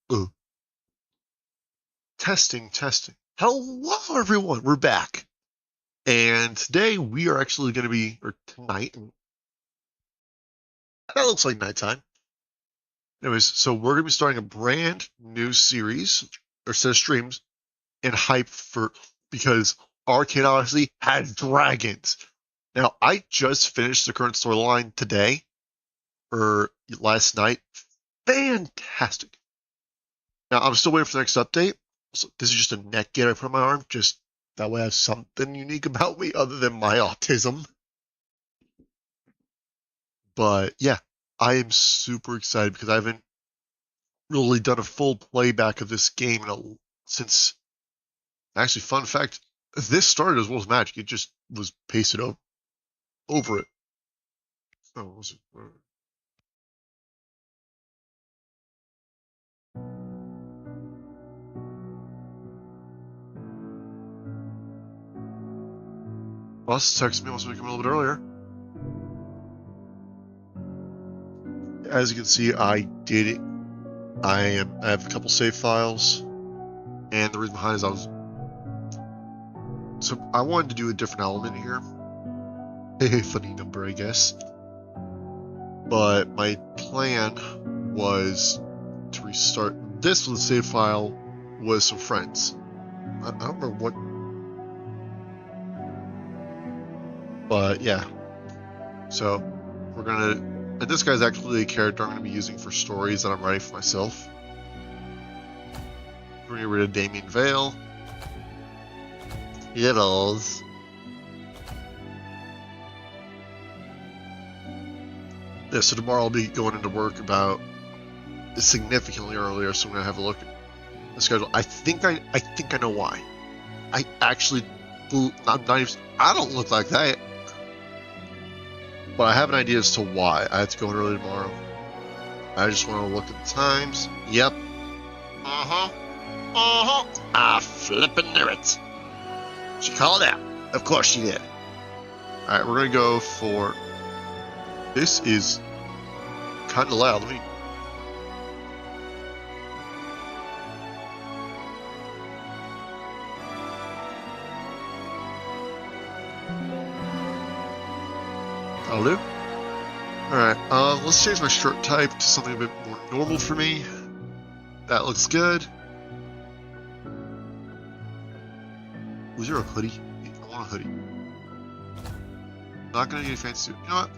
Uh, testing, testing. Hello, everyone. We're back. And today we are actually going to be, or tonight, and that looks like nighttime. Anyways, so we're going to be starting a brand new series, or set of streams, in hype because Arcane Odyssey had dragons. Now, I just finished the current storyline today, or last night. Fantastic. Now, I'm still waiting for the next update. So this is just a neck gear I put on my arm, just that way I have something unique about me other than my autism. But yeah, I am super excited because I haven't really done a full playback of this game since. Actually, fun fact: this started as well as Magic. It just was pasted over it. Oh, was it? Boss texted me, wants me to come a little bit earlier. As you can see, I did it. I have a couple save files, and the reason behind is so I wanted to do a different element here. Hey, funny number, I guess. But my plan was to restart this with a save file with some friends. I don't remember what, but yeah. So we're gonna, and this guy's actually a character I'm gonna be using for stories that I'm writing for myself. We're gonna get rid of Damien Vale. Yiddles. Yeah, so tomorrow I'll be going into work about significantly earlier, so I'm gonna have a look at the schedule. I think I know why. I actually, I'm not even, I don't look like that, but I have an idea as to why I have to go in early tomorrow. I just want to look at the times. Yep. I flippin' knew it. She called out. Of course she did. All right, we're gonna go for. This is kind of loud. Let me. I'll do. Alright, let's change my shirt type to something a bit more normal for me. That looks good. Was there a hoodie? I want a hoodie. Not gonna need a fancy suit. You know what?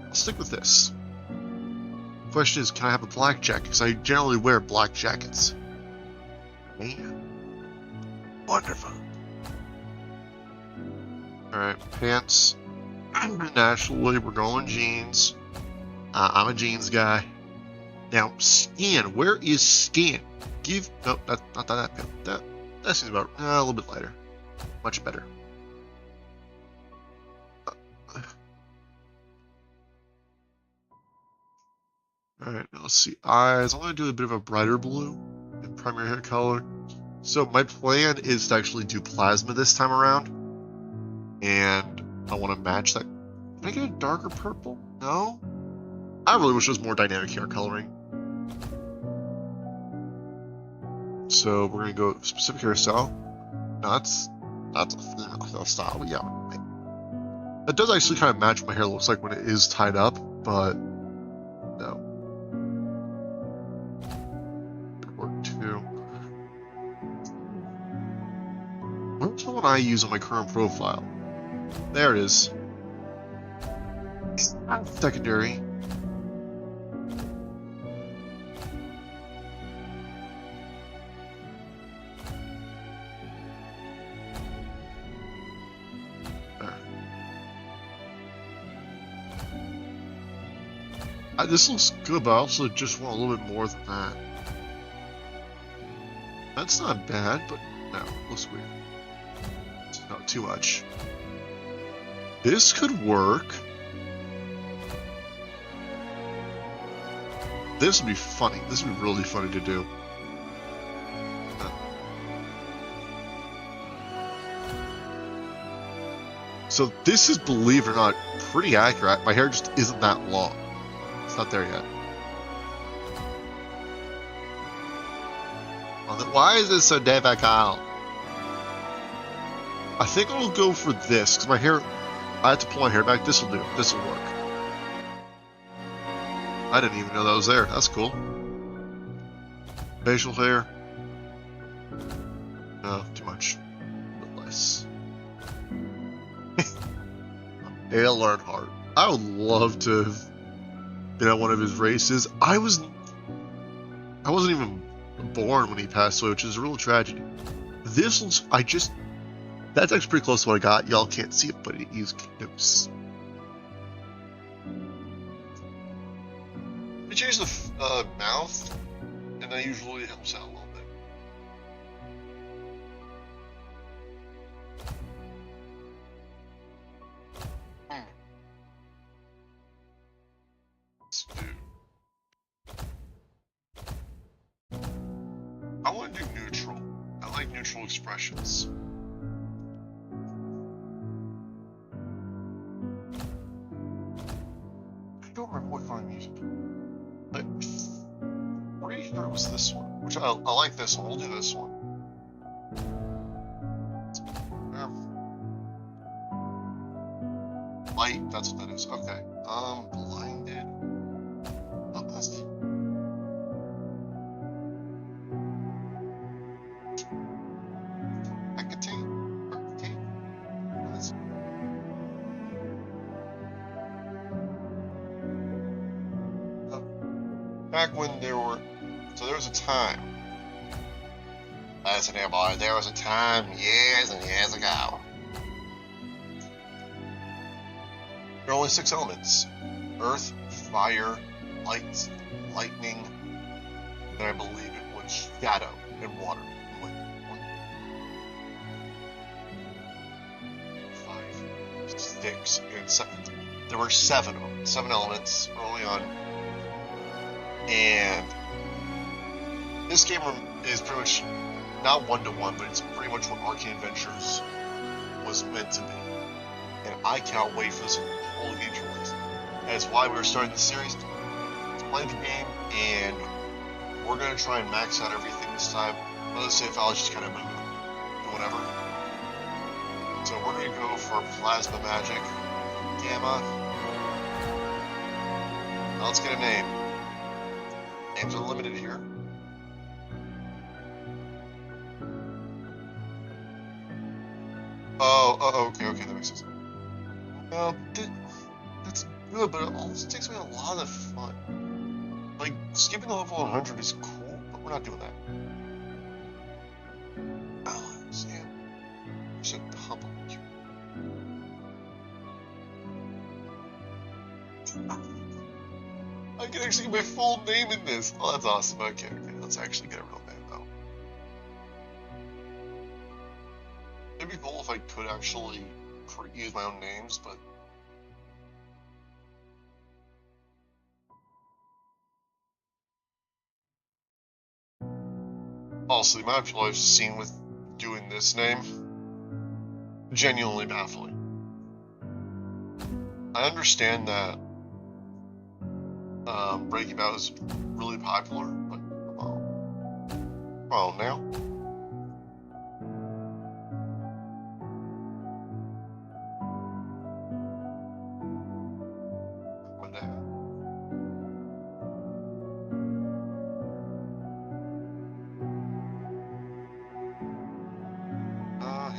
I'll stick with this. Question is, can I have a black jacket? Because I generally wear black jackets. Man. Wonderful. Alright, pants. Naturally, we're going jeans. I'm a jeans guy. Now, skin. Where is skin? Nope, not that. That seems about a little bit lighter. Much better. Alright, now let's see. Eyes. I'm going to do a bit of a brighter blue in primary hair color. So my plan is to actually do plasma this time around. And I want to match that. Can I get a darker purple? No? I really wish it was more dynamic hair coloring. So we're gonna go specific hairstyle. No, that's a style. Yeah, that does actually kind of match what my hair looks like when it is tied up, but no. Could work too. What's the one I use on my current profile? There it is. Secondary. This looks good, but I also just want a little bit more than that. That's not bad, but no, it looks weird. It's not too much. This could work. This would be funny. This would be really funny to do. So this is, believe it or not, pretty accurate. My hair just isn't that long. It's not there yet. Why is this so difficult? I think I'll go for this, because my hair, I have to pull my hair back. This will do. This will work. I didn't even know that was there. That's cool. Facial hair. No, too much. A bit less. Dale Earnhardt. I would love to have been at one of his races. I wasn't even born when he passed away, which is a real tragedy. This one's, that's actually pretty close to what I got. Y'all can't see it, but it is close. I change the mouth, and that usually helps out a little bit. Let's do. I want to do neutral. I like neutral expressions. I don't remember what kind of music. I'm pretty sure it was this one, which I like this one. We'll do this one. Light, that's what that is. Okay. Blinded. Oh, that's it. Back when there was a time. Listen here, boy, there was a time years and years ago. There are only 6 elements: earth, fire, light, lightning, and I believe it was shadow and water. And wind. 5, 6, and 7. There were 7 of them. 7 elements early on. And this game is pretty much not one-to-one, but it's pretty much what Arcane Adventures was meant to be. And I cannot wait for this whole game to release. That's why we're starting the series to play the game, and we're going to try and max out everything this time. Let's say if I'll just kind of do whatever. So we're going to go for Plasma Magic, Gamma. Now let's get a name. Names are limited here. Oh, okay, that makes sense. Well, that's good, but it also takes away a lot of fun. Like, skipping the level 100 is cool, but we're not doing that. Oh, Sam. I should humble you. I can actually get my full name in this. Oh, that's awesome. Okay, let's actually get a real name, though. It'd be cool if I could actually use my own names, but... Also, the amount of people I've seen with doing this name, genuinely baffling. I understand that Breaking Bad is really popular, but well now. My dad.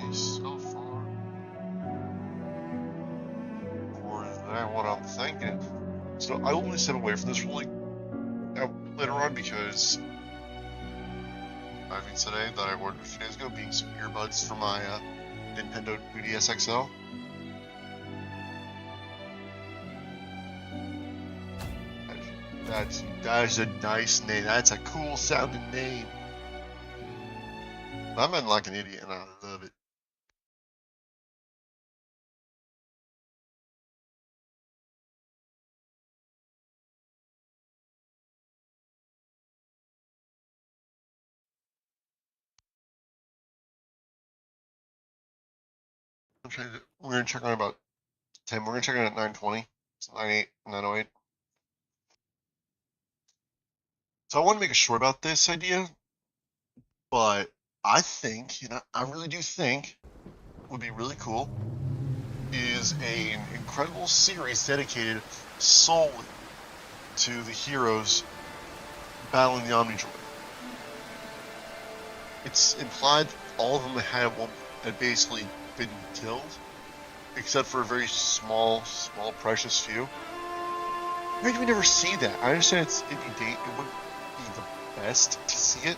He's so far. Or is that what I'm thinking? So I only step away from this really later on because I think today that I ordered a few days ago being some earbuds for my Nintendo 3DS XL. That's a nice name. That's a cool sounding name. I'm in like an idiot and I love it. We're gonna check on about 10. We're gonna check on at 9:20. It's 9:08, 9:08. So I want to make a short about this idea, But I think, I really do think, would be really cool is an incredible series dedicated solely to the heroes battling the Omnidroid. It's implied that all of them had basically been killed, except for a very small, precious few. Maybe we never see that. I understand it wouldn't be the best to see it,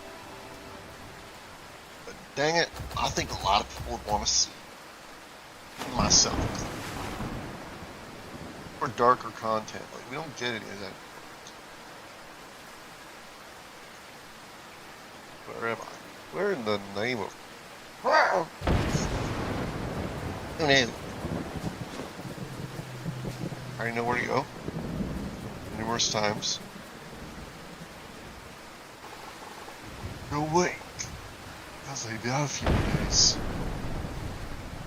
but dang it, I think a lot of people would want to see it. Myself. Or darker content. Like, we don't get any of that. Where am I? Where in the name of... I already know where to go. Numerous times. No way. Because they've got a few days.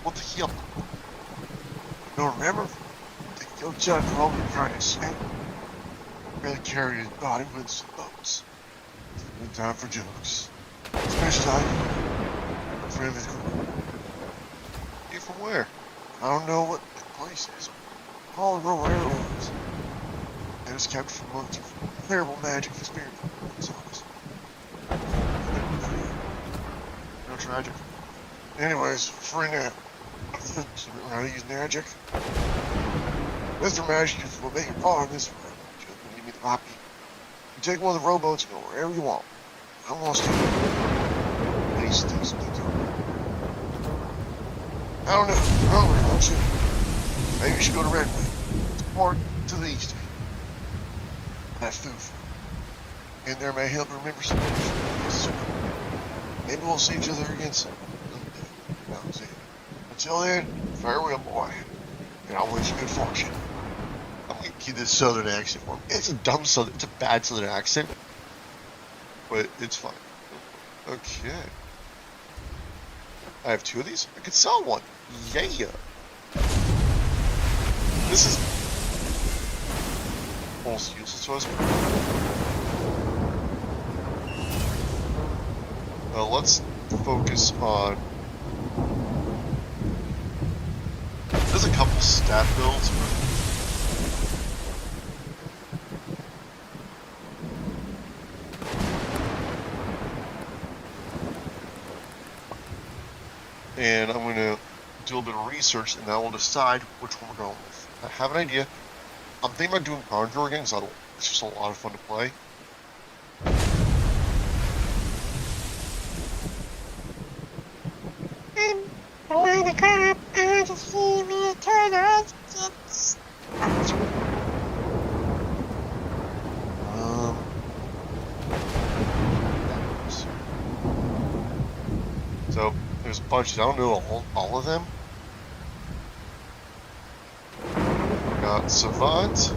What the hell? No, remember? They killed Chuck home and trying to snap. Really carried his body with some boats. No time for jokes. Especially a friend of his crew. You from where? I don't know what the place is. All the where it was. It was kept from months of terrible magic experience. No tragic. Anyways, free now. How to use magic? Mr. Magic will make it far in this room. Just give me the copy. You take one of the rowboats and go wherever you want. I'm lost here. Please do something to me. I don't know. Hungry, don't you? Maybe you should go to Redway. Or to the east. Have food for you. And there may help remember some things. Maybe we'll see each other again soon. That was it. Until then, farewell, boy. And I wish you good fortune. I'm gonna keep this southern accent for him. It's a dumb southern, it's a bad southern accent. But it's fine. Okay. I have two of these. I could sell one. Yeah. This is almost useless to us. Let's focus on... There's a couple stat builds. And I'm going to do a little bit of research, and then we'll decide which one we're going with. I have an idea. I'm thinking about doing Conjure again, because it's just a lot of fun to play. I wanna come out to see me turn on. So there's a bunch. I don't know all of them. Got Savant.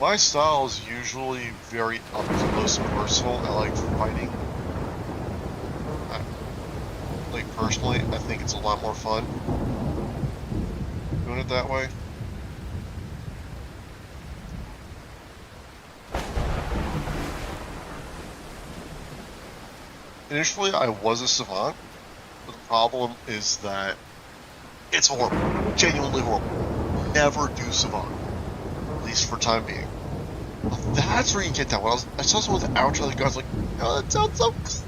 My style is usually very up close and personal. I like fighting. Like, personally, I think it's a lot more fun doing it that way. Initially, I was a Savant, but the problem is that it's horrible. Genuinely horrible. Never do Savant. At least for time being. Oh, that's where you get that one. I saw someone with the outro, the guy's like, oh, that sounds so good.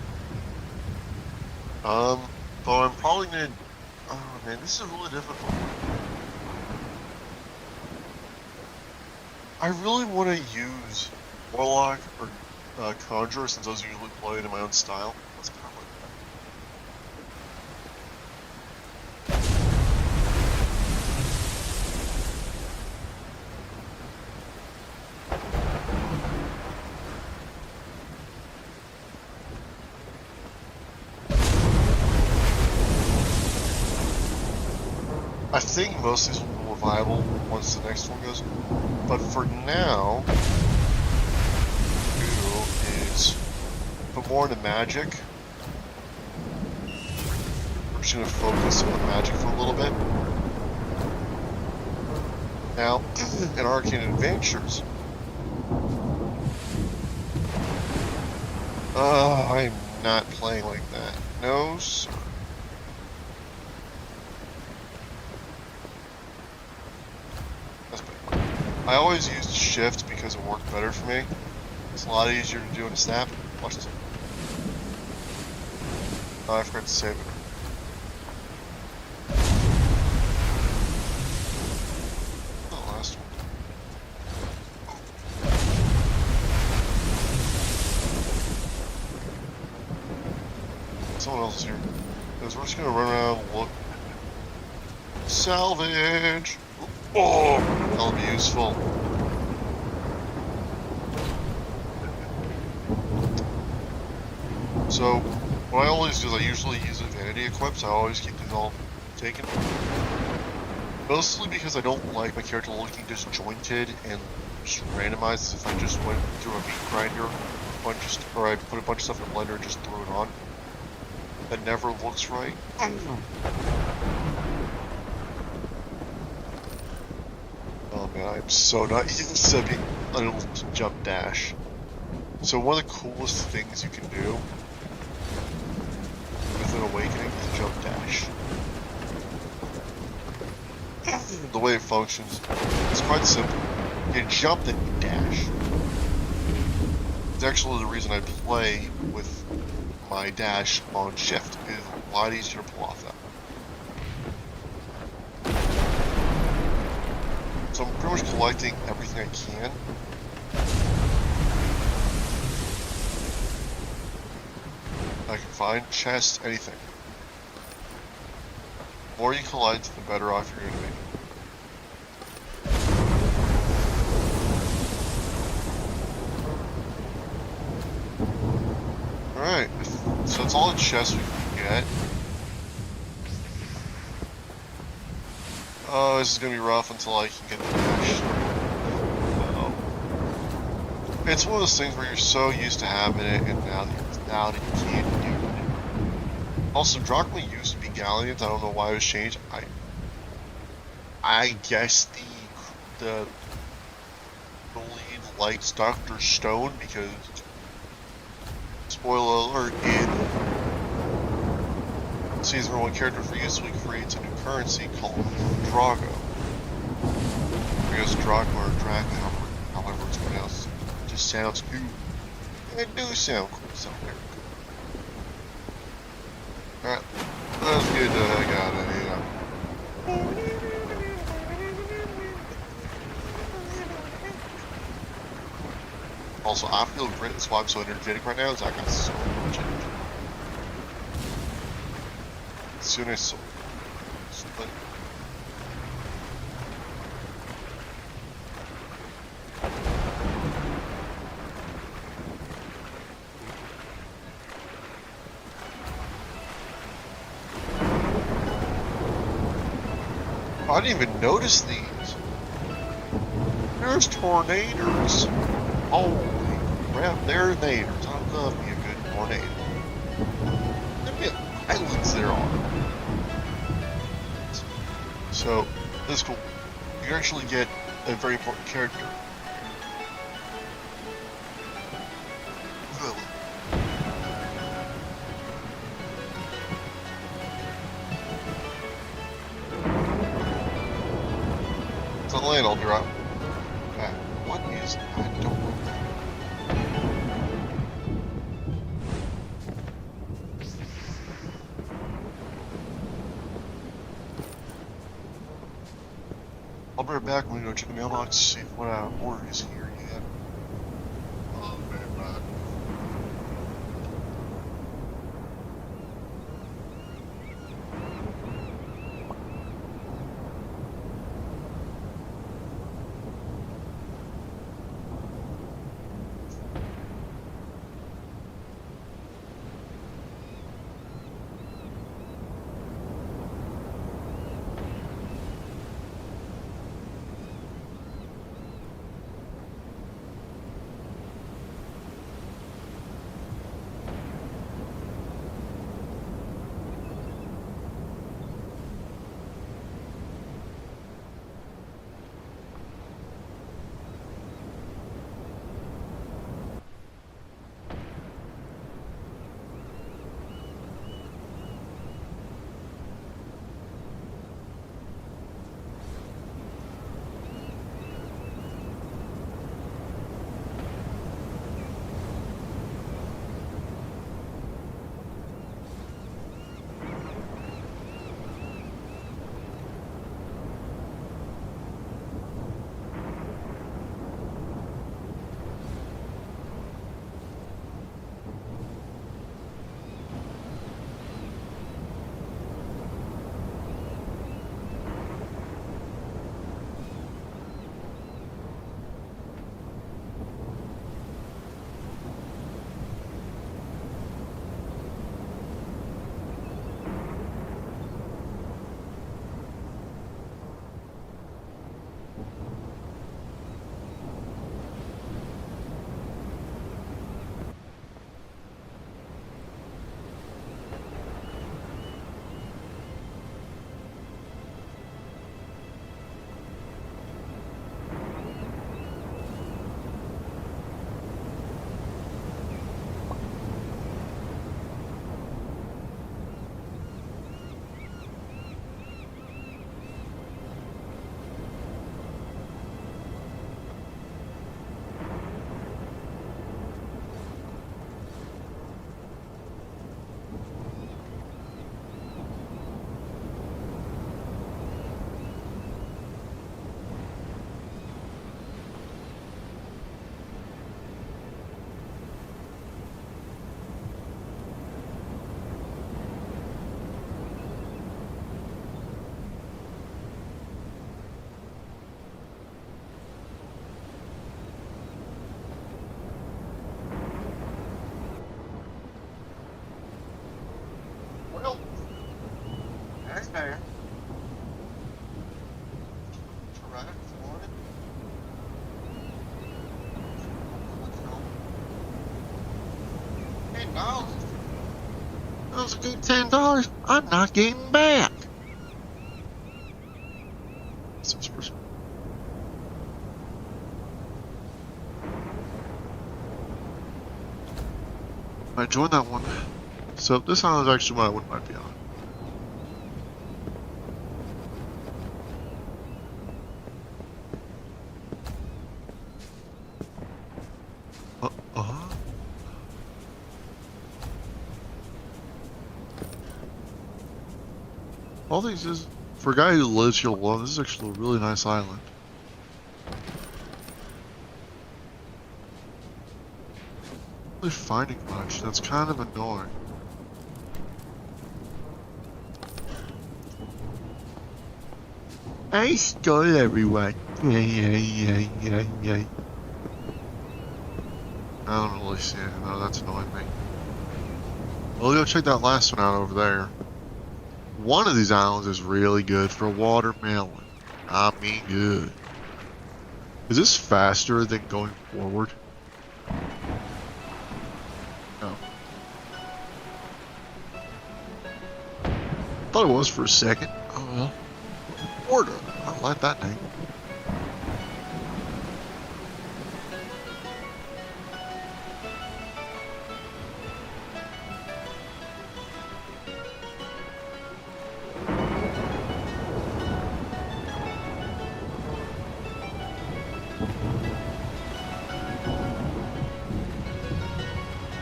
But I'm probably gonna... Oh man, this is really difficult. I really want to use Warlock or Conjurer, since those are usually played in my own style. Let's go with I think most of these will be more viable once the next one goes. But for now, what we'll do is put more into magic. just going to focus on magic for a little bit. Now, in Arcane Adventures, I'm not playing like that. No, sir. That's better. I always used shift because it worked better for me. It's a lot easier to do in a snap. Watch this. Oh, I forgot to save it. The last one. Someone else is here. Because we're just gonna run around and look. Salvage! Oh, that'll be useful. So, what I always do is I usually use a vanity equip, so I always keep these all taken. Mostly because I don't like my character looking disjointed and just randomized as if I just went through a meat grinder, or I put a bunch of stuff in a blender and just threw it on. That never looks right. Oh man, I'm so not used to being unable to jump dash. So one of the coolest things you can do with an awakening is jump dash. The way it functions, it's quite simple. You jump, then you dash. It's actually the reason I play with my dash on shift. It is a lot easier to pull off that. So I'm pretty much collecting everything I can. I can find, chest, anything. The more you collect, the better off you're going to be. Alright, so that's all the chests we can get. Oh, this is going to be rough until I can get the dash. It's one of those things where you're so used to having it, and now that you can't do it. Also, Drachma used to be Galleons. I don't know why it was changed. I guess the lead likes Dr. Stone because, spoiler alert, in Season 1 character for Usually creates a new currency called Drago. Because Drachma or Draco, however it's pronounced, just sounds cool. It do sound cool, sound very cool. Alright, let's get the heck out of here. Also, I feel great, that's why I'm so energetic right now, is I got so much energy. As soon as I split. I didn't even notice these. There's tornadoes. Holy crap, there naders. I love me a good tornado. Look at the islands there are. So, this is cool. You actually get a very important character. It's on land, I'll be right back. What is, I don't know. I'll be right back. I'm gonna go check the mailbox, see what order is here yet. I'll be right back. Oh, that was a good $10 I'm not getting back. I joined that one. So this island is actually what I wouldn't mind be on. All these is, for a guy who lives here alone, this is actually a really nice island. Not really finding much, that's kind of annoying. I stole everyone. I don't really see it, though, that's annoying me. Well, go check that last one out over there. One of these islands is really good for watermelon. I mean good. Is this faster than going forward? No. Thought it was for a second. Oh well. Order. I like that name.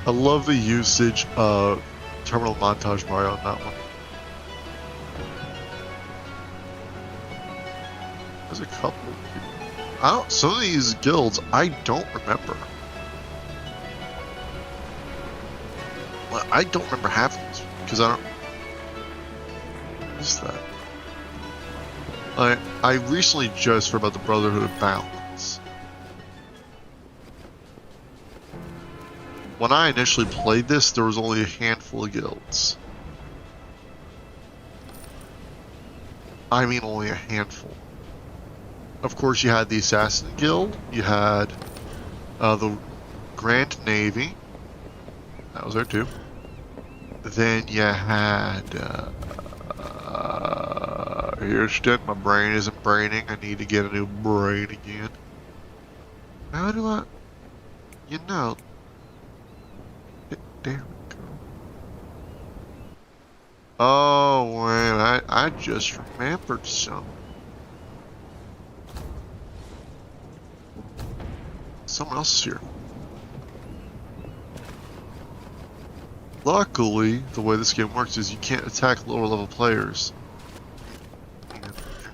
I love the usage of terminal montage Mario on that one. There's a couple of people. Some of these guilds I don't remember. Well, I don't remember half of these because I don't. What is that? I recently just heard about the Brotherhood of Balance. When I initially played this, there was only a handful of guilds. I mean only a handful. Of course, you had the Assassin Guild, you had the Grand Navy, that was there too. Then you had, Houston, my brain isn't braining, I need to get a new brain again. How do I, you know, there we go. Oh, man, I just remembered something. Someone else is here. Luckily, the way this game works is you can't attack lower level players. You're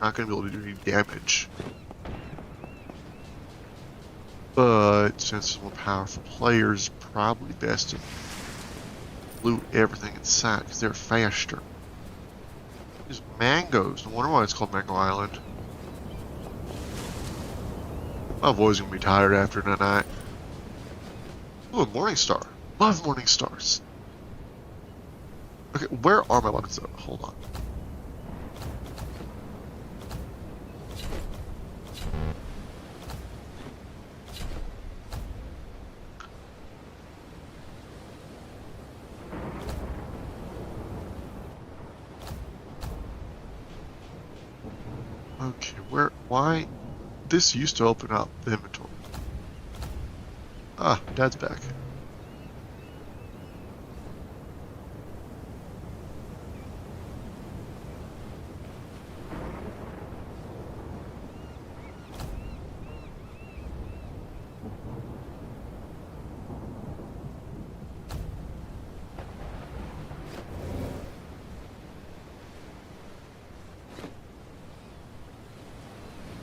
not going to be able to do any damage. But since it's more powerful players, probably best to loot everything inside because they're faster. There's mangoes. No wonder why it's called Mango Island. My voice gonna be tired after tonight. Ooh, a morning star. Love morning stars. Okay, where are my weapons though? Hold on. Okay, why? This used to open up the inventory. Ah, Dad's back.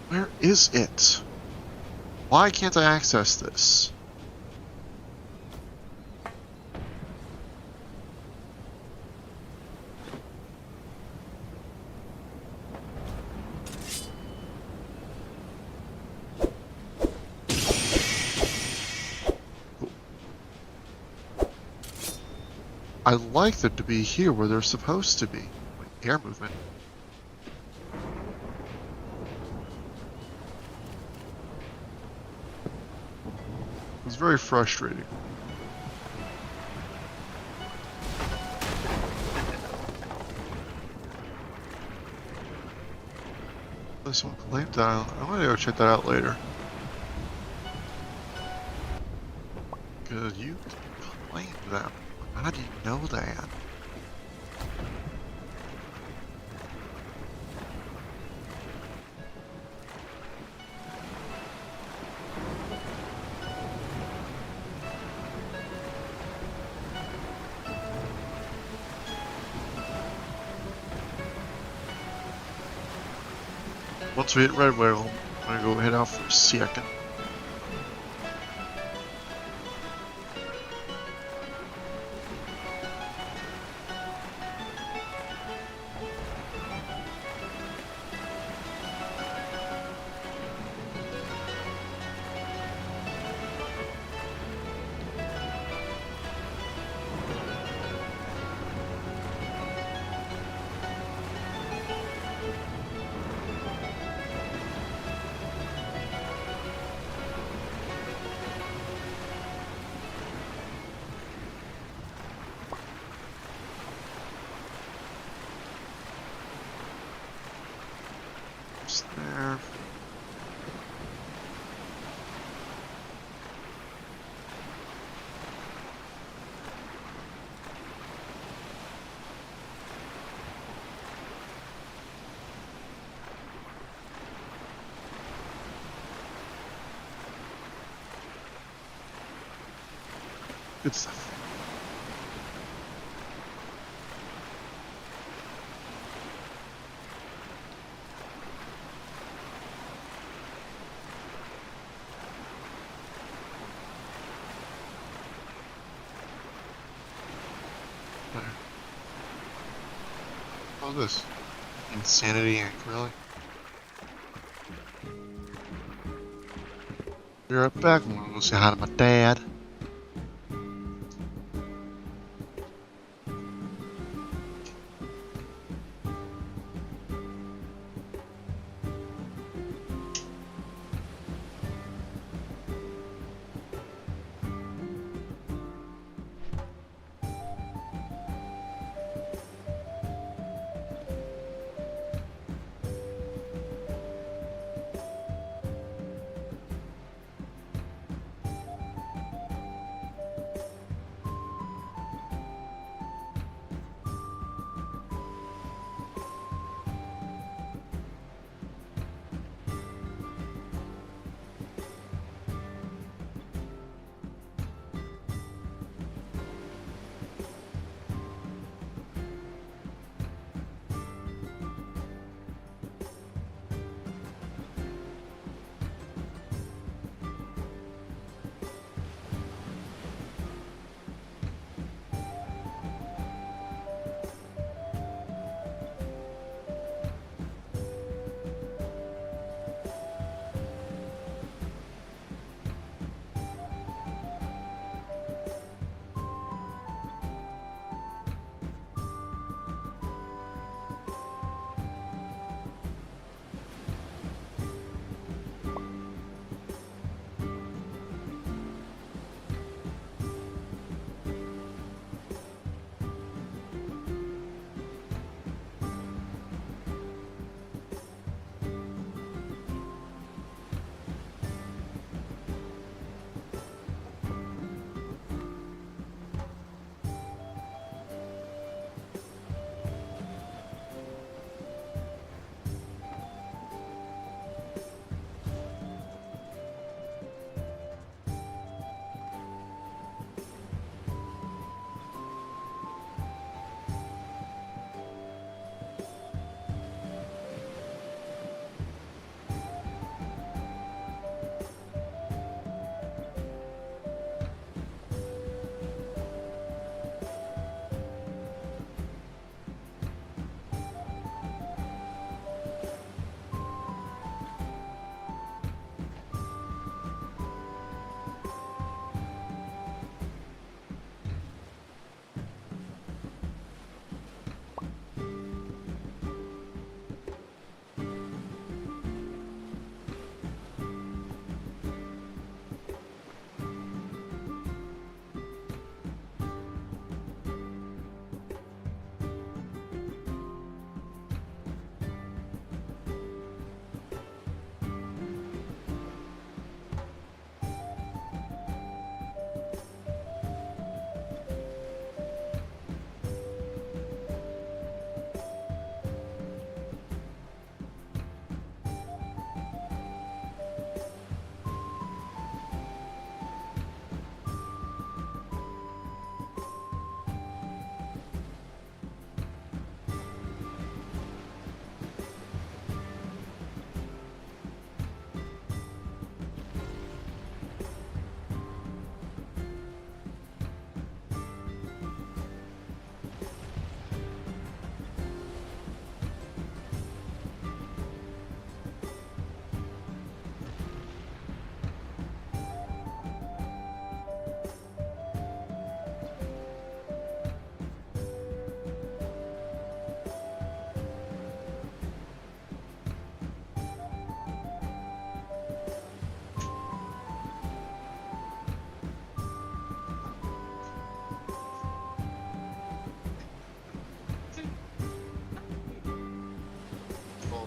Where is it? Why can't I access this? I like them to be here where they're supposed to be. Like air movement. It's very frustrating. This one claimed that. I'm gonna go check that out later. Cause you claimed that. How do you know that? Once we hit Red Whale, I'm gonna go head out for a second. Just there. Good stuff. There. How's this? Insanity Inc. Really? Be right back. I'm gonna go say hi to my dad.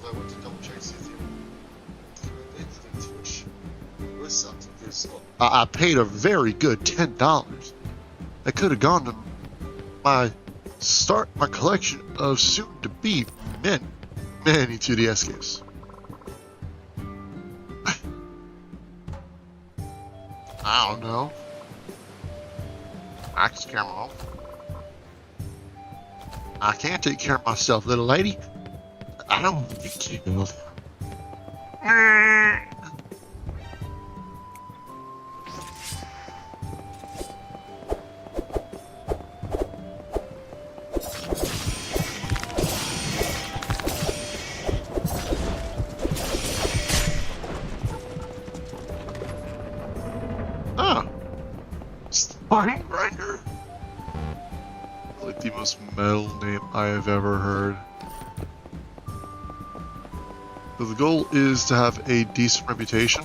I went to double check see if you which was something. I paid a very good $10. That could have gone to my collection of soon-to-be many 2DS games. I don't know. I can scare them off. I can't take care of myself, little lady. I don't want to be killed. Spine Grinder. Like the most metal name I have ever heard. So the goal is to have a decent reputation.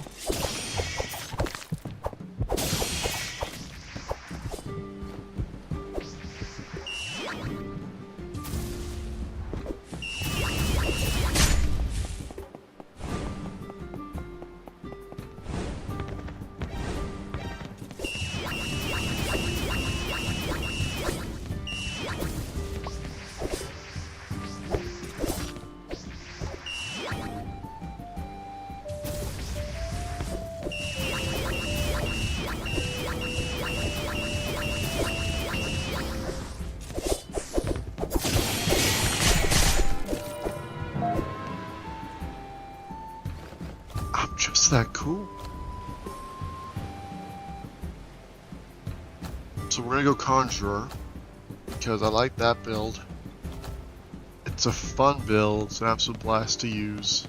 Just that cool. So we're gonna go Conjurer because I like that build. It's a fun build, it's an absolute blast to use.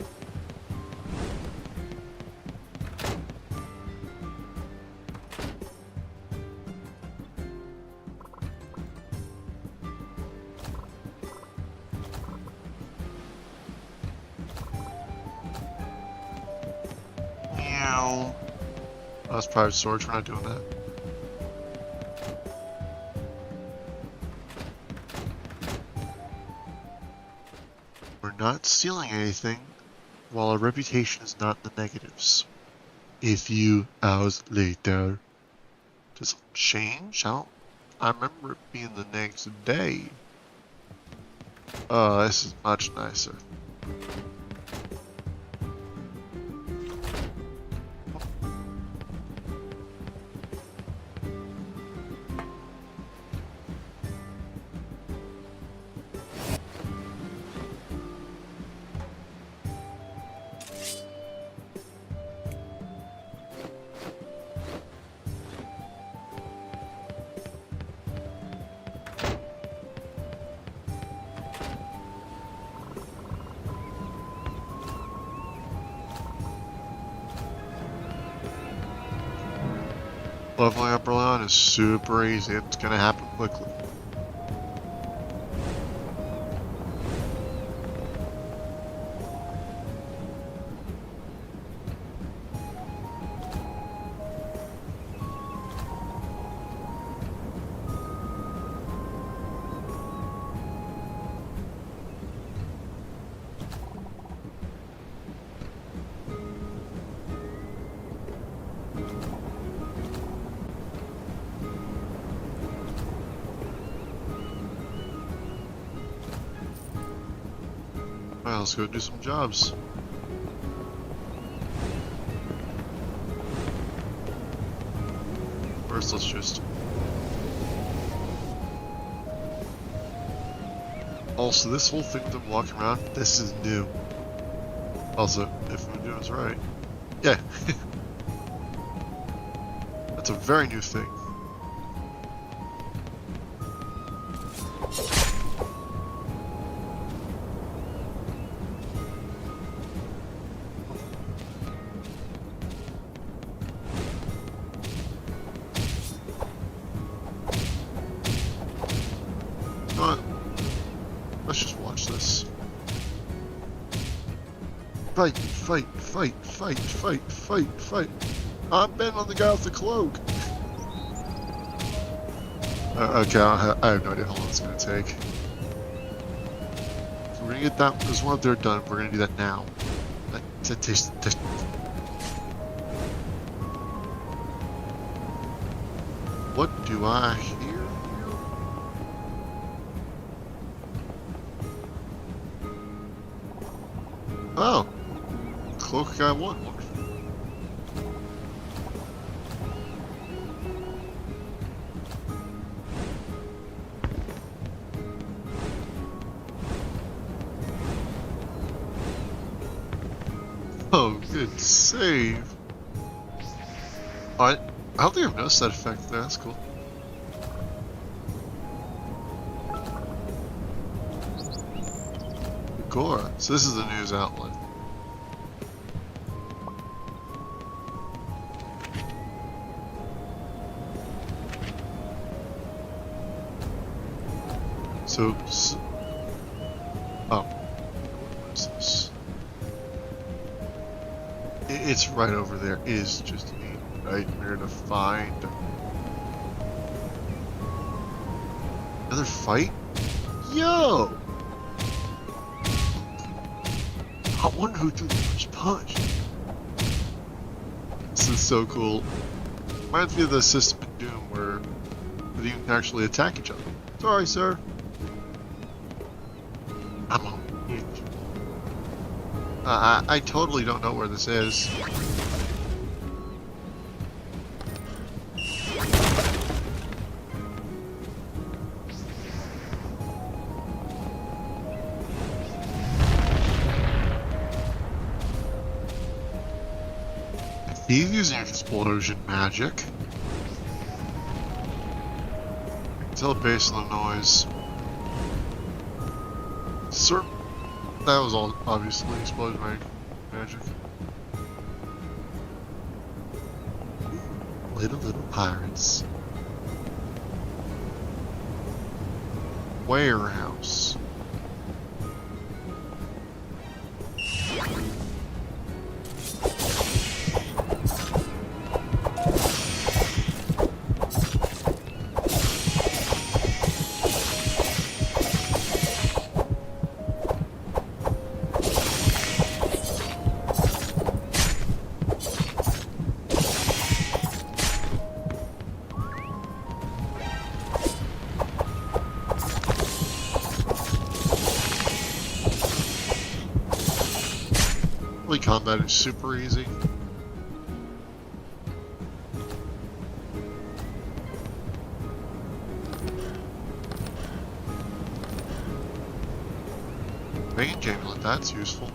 That's private storage, we're not doing that. We're not stealing anything while our reputation is not in the negatives. A few hours later. Does it change? I remember it being the next day. Oh, this is much nicer. Leveling up early on is super easy. It's gonna happen quickly. Well, let's go do some jobs. First, let's just... Also, this whole thing that I'm walking around, this is new. Also, if I'm doing this right. Yeah. That's a very new thing. Let's just watch this. Fight, fight, fight, fight, fight, fight, fight. I'm Ben on the guy with the cloak. Okay, I have no idea how long it's gonna take. we're gonna get that. There's one up there done. We're gonna do that now. Taste. What do I hear? Oh, cloak guy won. Oh, good save. I don't think I've noticed that effect there. That's cool. Agora. So this is the news outlet. So oh, what is this? It's right over there. It is just a nightmare to find. Another fight? Yo! I wonder who threw the first punch. This is so cool. Reminds me of the system in Doom where they can actually attack each other. Sorry, sir. I'm on hinge. I totally don't know where this is. He's using explosion magic. I can tell based on the noise. Sir, that was all obviously explosion magic. Little pirates. Warehouse. Combat is super easy. Range amulet, that's useful.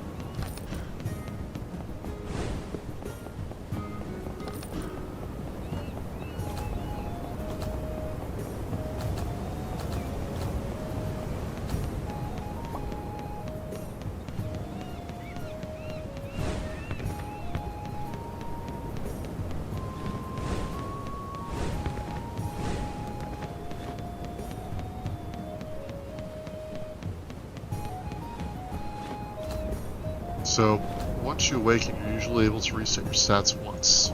So, once you awaken, you're usually able to reset your stats once.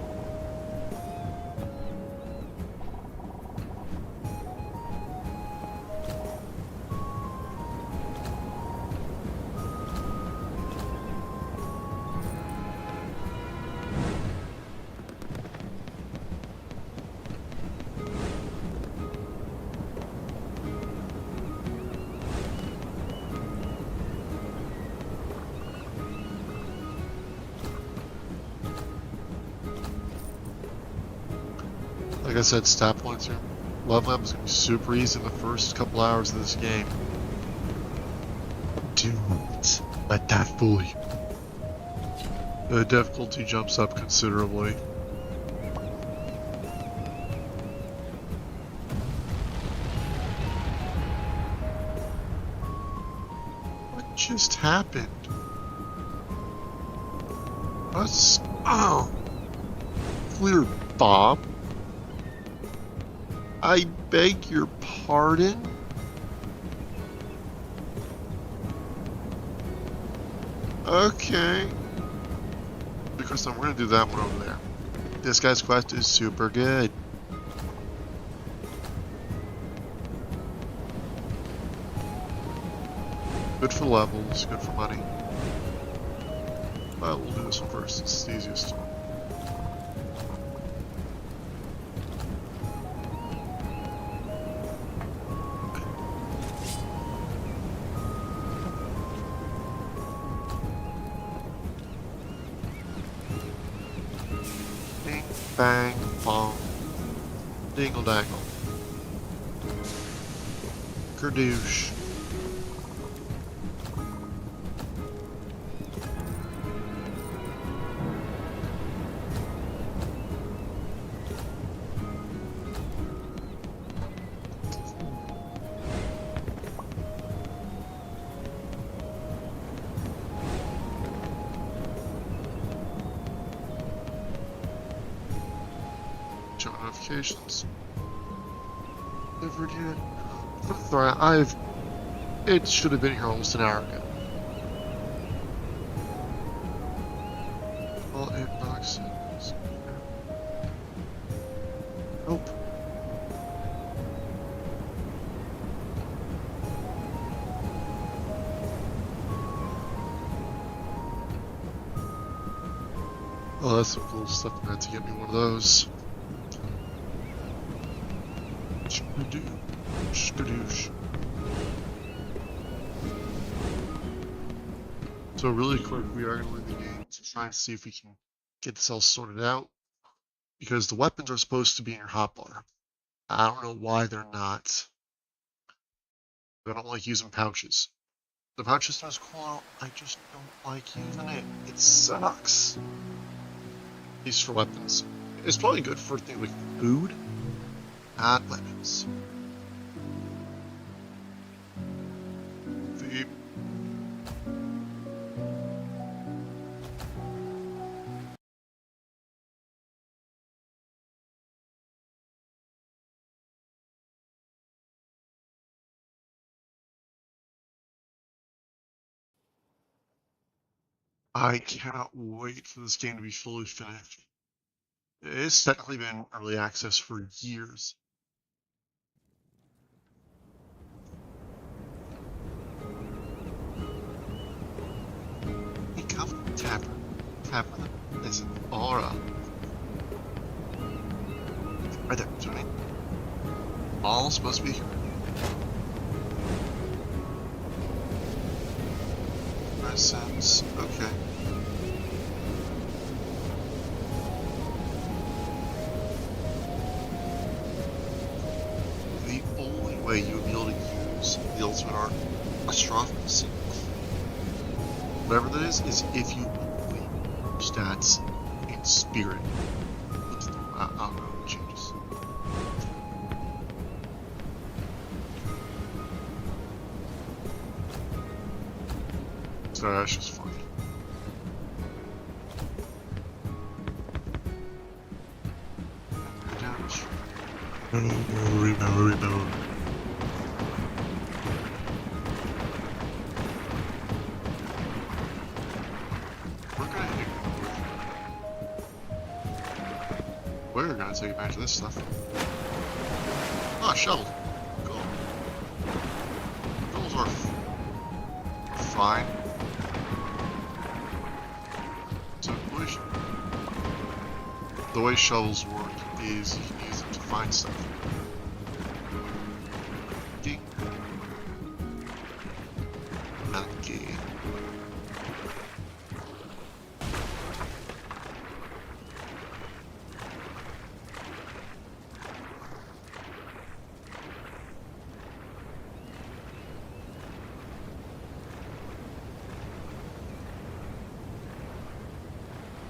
Like I said, stat points are level up is going to be super easy in the first couple hours of this game. Do not let that fool you. The difficulty jumps up considerably. What just happened? What's... Oh! Clear, Bob. I beg your pardon? Okay. Because then we're gonna do that one over there. This guy's quest is super good. Good for levels, good for money. But we'll do this one first, it's the easiest one. Bing, bang, bong, dingle dangle. Kerdoosh. Show notifications. Delivered unit. It should have been here almost an hour ago. Well, inbox. Nope. Oh, that's some cool stuff. I had to get me one of those. Skadoosh. So really quick, we are going to leave the game to try and see if we can get this all sorted out. Because the weapons are supposed to be in your hotbar. I don't know why they're not. I don't like using pouches. The pouch system is cool, I just don't like using it. It sucks. At least for weapons. It's probably good for things like food, not weapons. The I cannot wait for this game to be fully finished. It's technically been early access for years. Hey, come Tapper. Tapper, it's an aura. Right there, see what I mean? All supposed to be here. Sense. Okay. The only way you would be able to use the ultimate art Astrophacy, whatever that is if you only stats in spirit. I don't know what changes. So that's just funny. No. We're gonna take advantage of this stuff. Oh, shovel. Cool. Those are fine. So the way shovels work is you can use them to find stuff. Ding. Okay.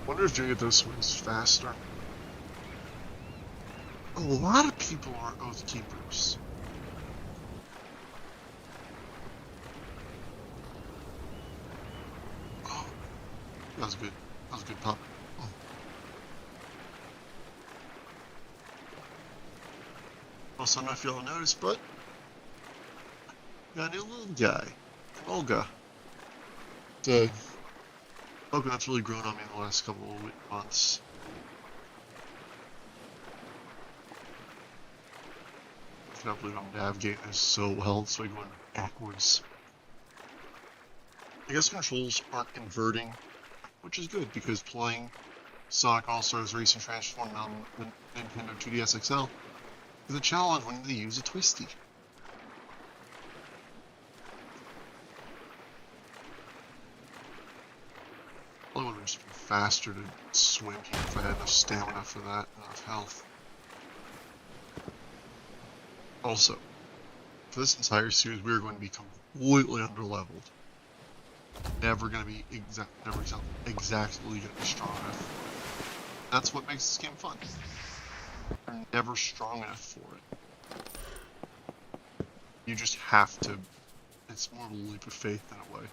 Wonder if you can get those swings faster. A lot of people are Oath Keepers. Oh, that was good. That was a good pop. Oh. Also, I don't know if y'all noticed, but got a new little guy, Olga. The Pokemon really grown on me in the last couple of months. I cannot believe I'm navigating this so well, so I'm going backwards. I guess controls aren't inverting, which is good because playing Sonic All-Stars Racing Transform on the Nintendo 2DS XL is a challenge when they use a twisty. Probably would have just been faster to swim here if I had enough stamina for that, enough health. Also, for this entire series, we are going to be completely underleveled. Never going to be exactly going to be strong enough. That's what makes this game fun. You're never strong enough for it. You just have to. It's more of a leap of faith in a way.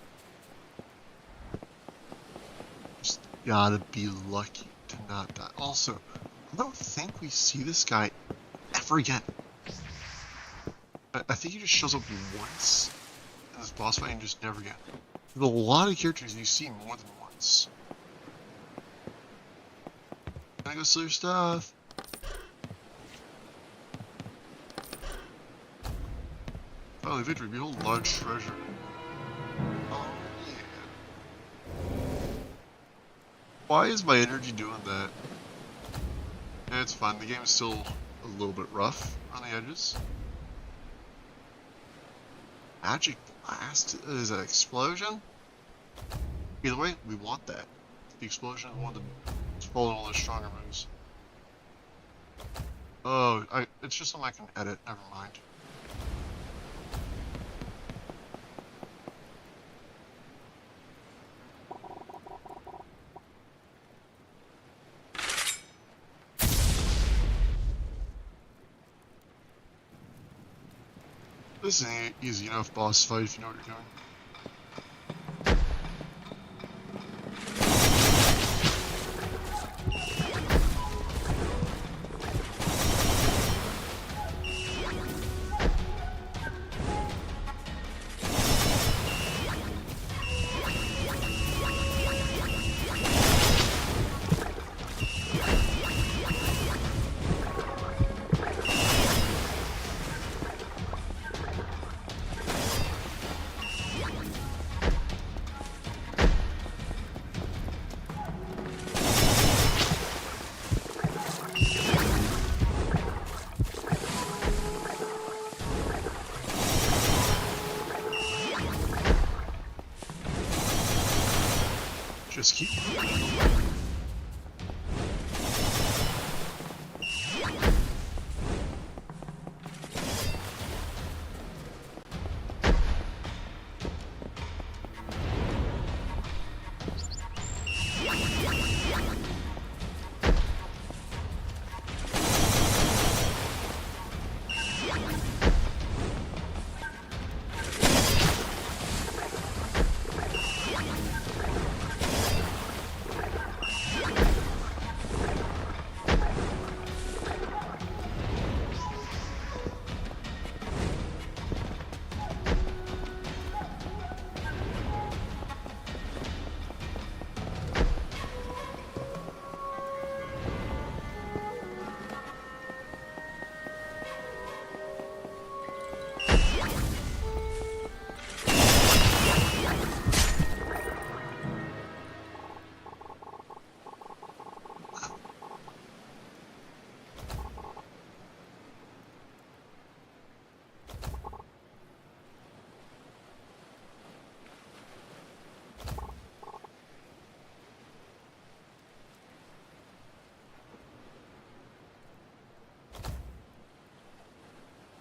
Just gotta be lucky to not die. Also, I don't think we see this guy ever again. I think he just shows up once in this boss fight and just never again. There's a lot of characters you see more than once. Can I go steal your stuff? Finally, victory. Behold, large treasure. Oh, yeah. Why is my energy doing that? Yeah, it's fine. The game is still a little bit rough on the edges. Magic Blast? Is that explosion? Either way, we want that. The explosion is one of the probably one of the stronger moves. Oh, it's just something I can edit. Never mind. This is an easy enough boss fight if you know what you're doing. Just keep moving.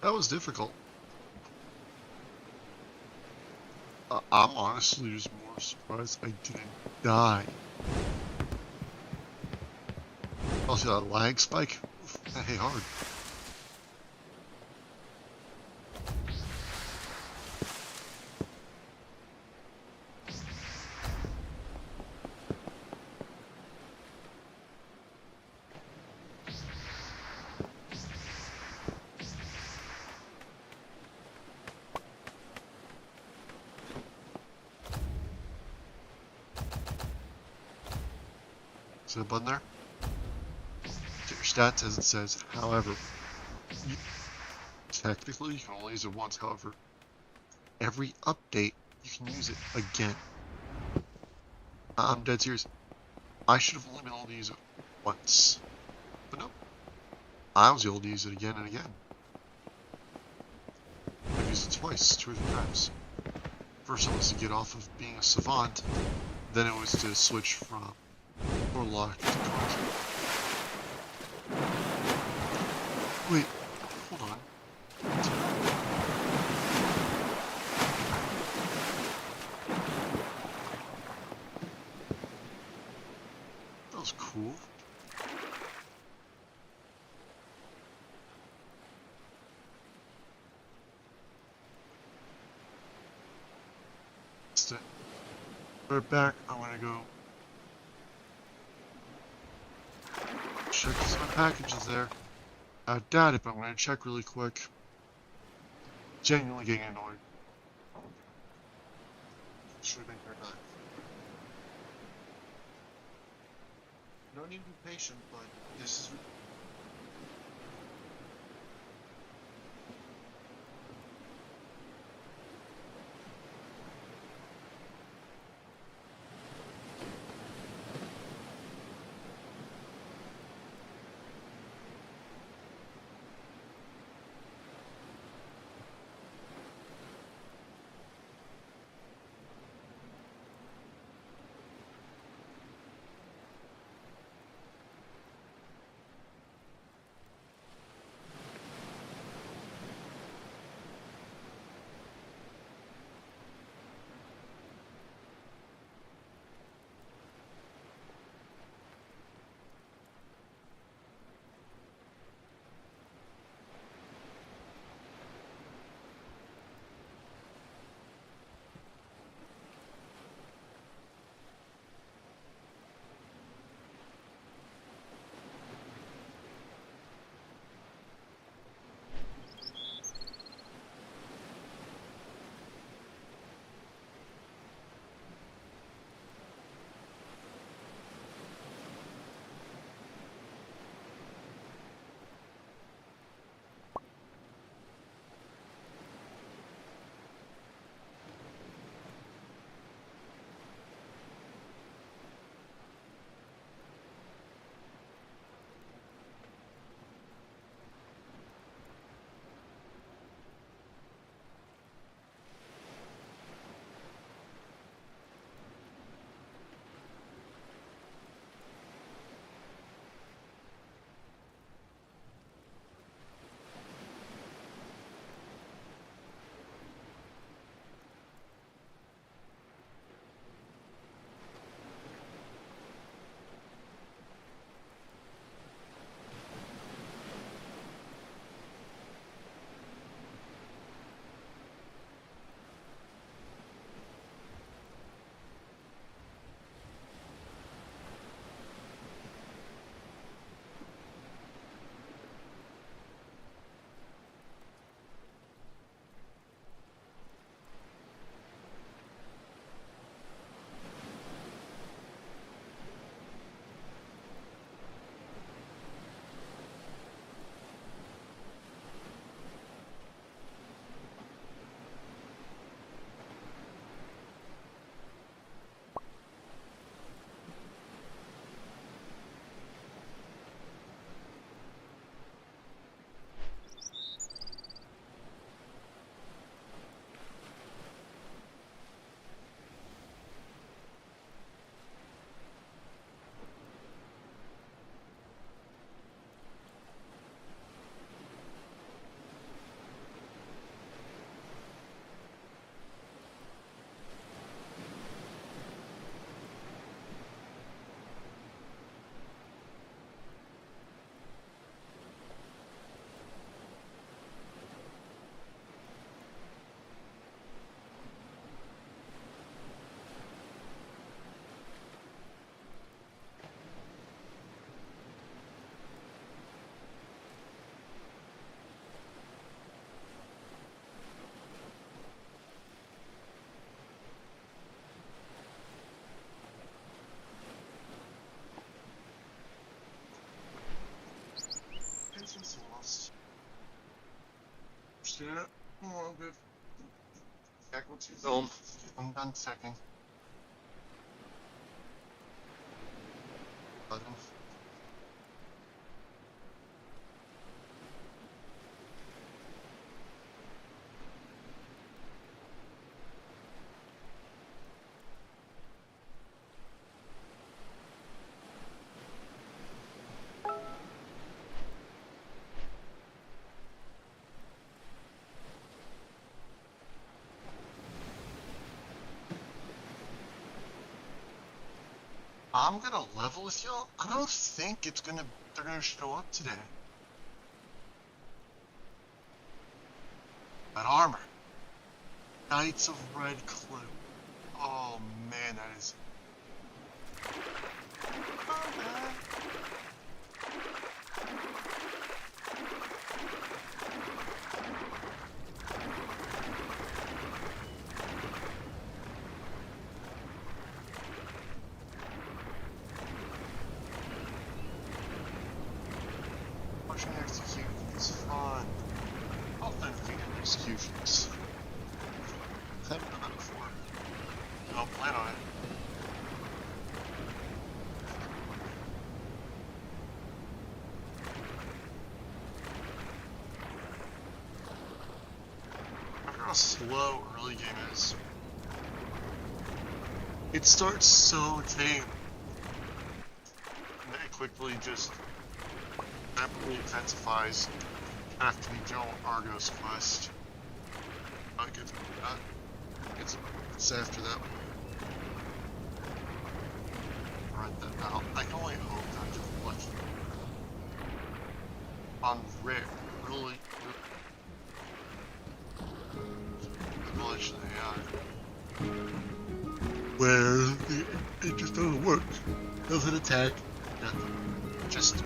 That was difficult. I'm honestly just more surprised I didn't die. Also, that lag spike? That hit hard. Is there a button there? Get your stats as it says. However, technically you can only use it once. However, every update you can use it again. I'm dead serious. I should have only been able to use it once. But no. I was able to use it again and again. I've used it twice, 2 or 3 times. First it was to get off of being a savant, then it was to switch from Warlock to Conjure. Wait, hold on. That was cool. Right back, I'm gonna go check if my package is there. I doubt it, but I'm gonna check really quick. Genuinely getting annoyed. Should have been here not. No need to be patient, but this is. Patience lost. Understand it? Oh, good. Check what's your film. I'm done checking. button. I'm gonna level with y'all. I don't think they're gonna show up today. That armor. Knights of Red Clue. Oh man, that is. Pushing execution is fun. Authentic executions. Haven't done that before. I don't plan on it. I wonder how slow early game is. It starts so tame. And then it quickly just rapidly intensifies after the Joe Argos quest. It's after that one. Write that out. I can only hope that I'm just lucky. On rare. Really. Glitch in the AI. Where it just doesn't work. Doesn't attack. Nothing. Just.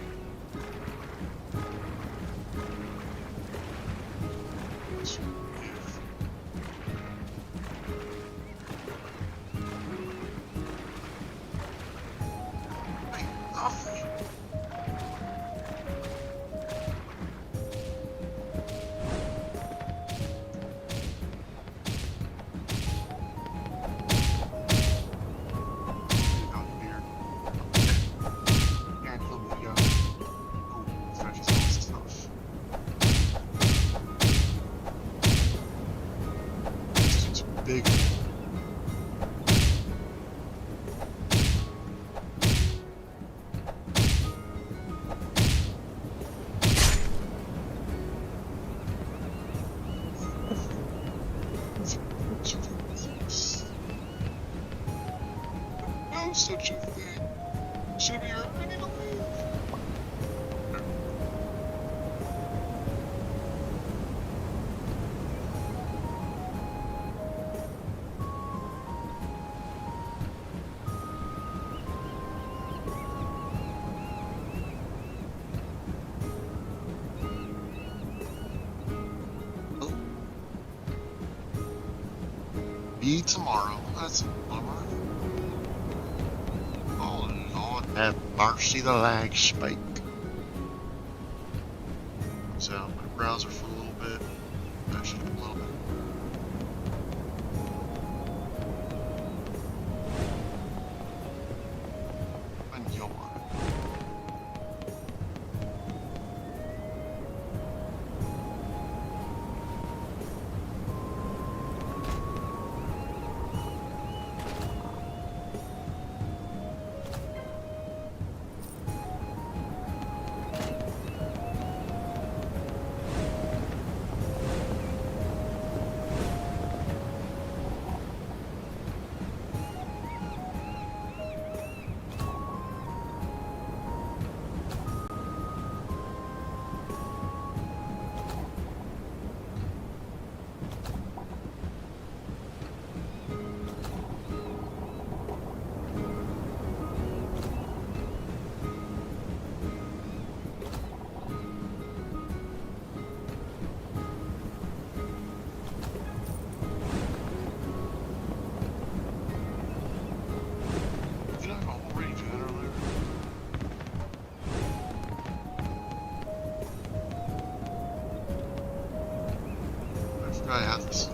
Big. No such a thing. Should be ready to leave. Be tomorrow. That's a bummer. Oh Lord, have mercy, the lag spike. So my browser for a little bit. Actually, a little bit. And yawn. I have this.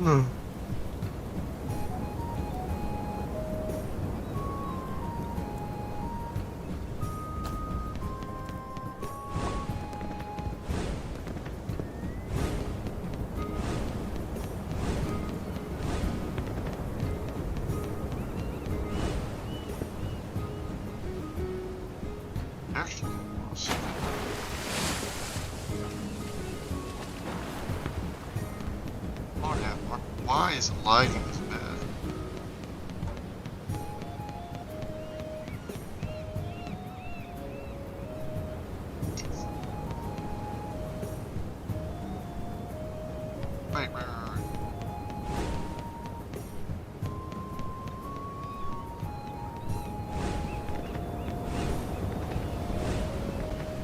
No. Actually, oh yeah, why is it lagging this bad? Right.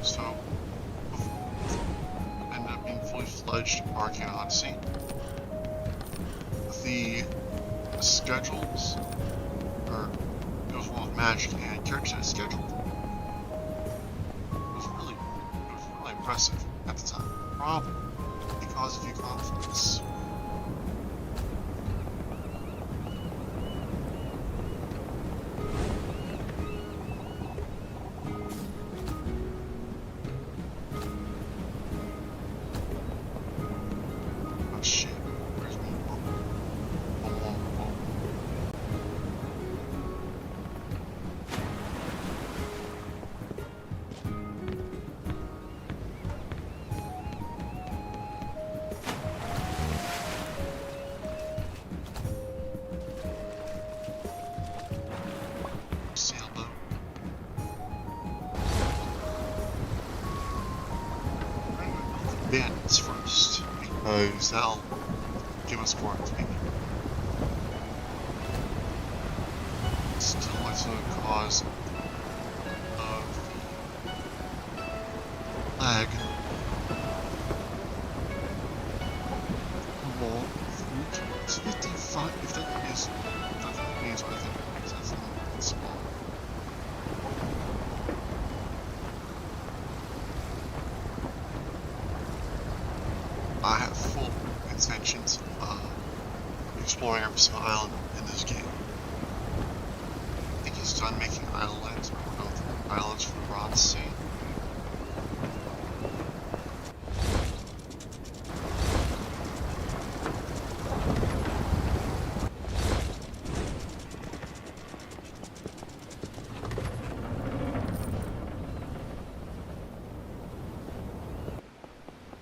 So, ended up being fully fledged Arcane Odyssey. The schedules, or it was one with Magic and characters scheduled. It was really impressive at the time. Probably because of your confidence. Oh shit, where's me? Whoa. Sailboat. Bandits first, because that'll give us more XP. Still, it's a cause of lag. More food. It's 55. If that is what I think it is, that's not small. I have full intentions of exploring every single island in this game. I think he's done making islands, islands for the Bronze Sea.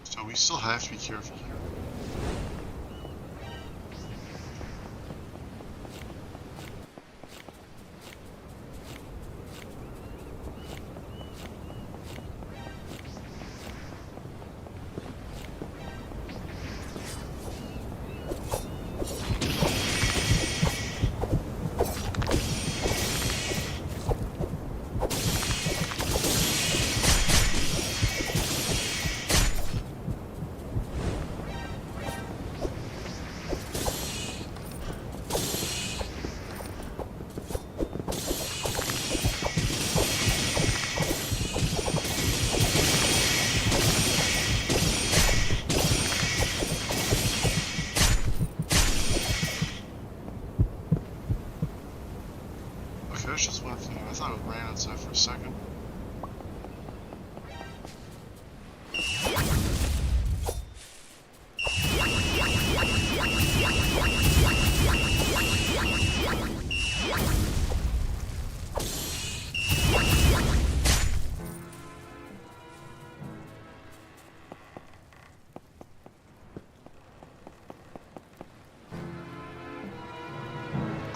So we still have to be careful here. Fish just went through. I thought it ran outside for a second.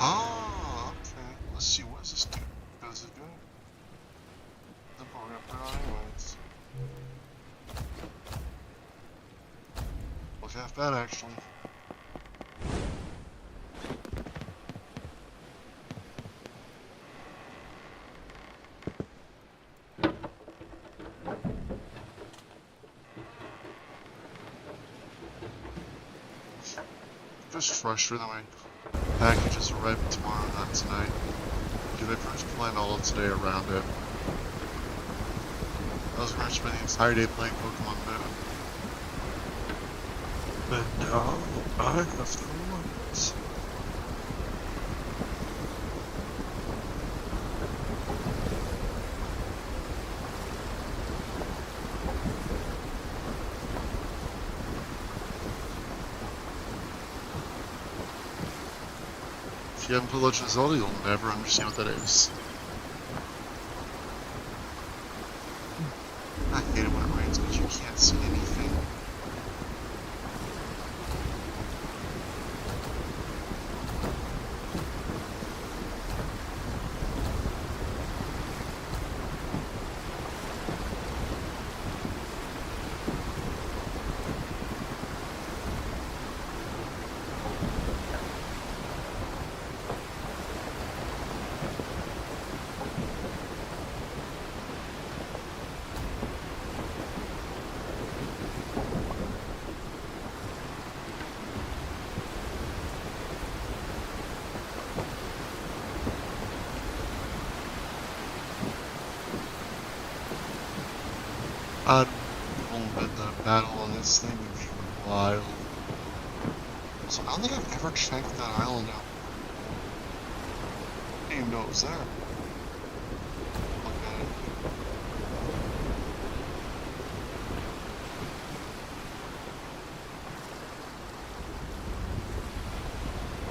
Oh, okay. Let's see, what does this do? Does it do? The we're gonna put it on anyways. Look half bad actually. Just frustrated that my packages arriving tomorrow, not tonight. Dude, I pretty much planned all of today around it. I was going to spend the entire day playing Pokemon Go. And now I have the ones. If you haven't played Legend of Zelda, you'll never understand what that is. I hate it when it rains because you can't see anything. I don't know, the battle on this thing would be wild. So I don't think I've ever checked that island out. I didn't even know it was there. Look at it.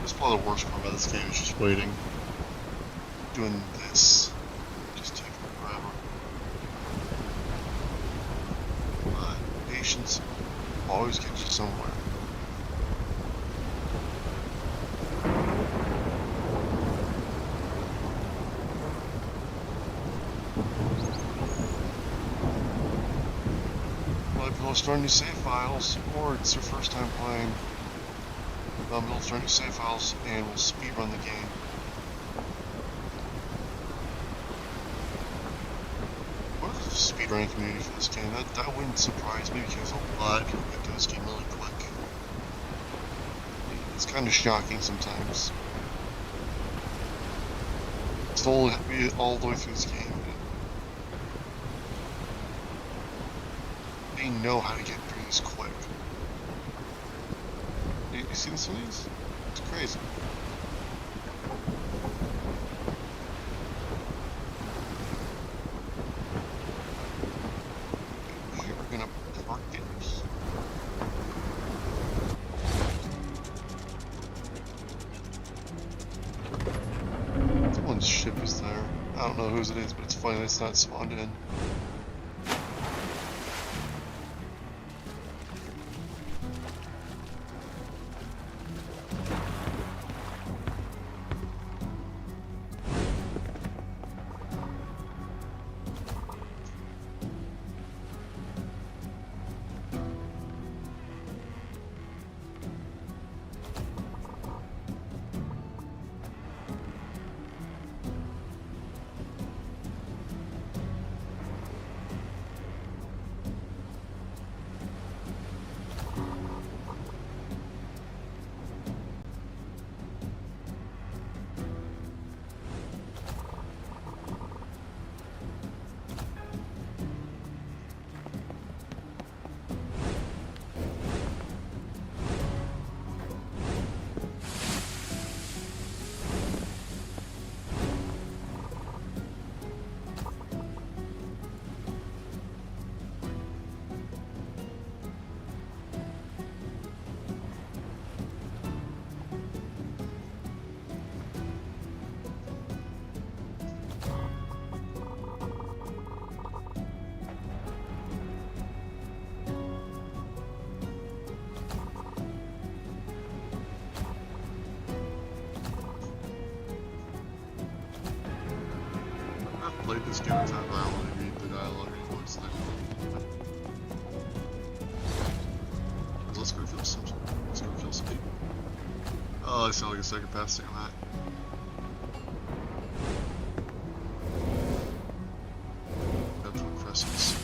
That's probably the worst part about this game is just waiting. Doing this. Just taking forever. Patience always gets you somewhere. Well, if you'll start new save files, or it's your first time playing, you'll start new save files and we'll speedrun the game. Speedrunning community for this game. That wouldn't surprise me because a lot of people get to this game really quick. It's kind of shocking sometimes. Still be all the way through this game. They know how to get through this quick. You seen some of these? It's crazy. Ship is there. I don't know whose it is, but it's funny that it's not spawned in. Played this game a time, I only read the dialogue anymore. It's like, let's go kill some. Let's go kill some people. Oh, I sound like a psychopath saying that. Bedroom presence.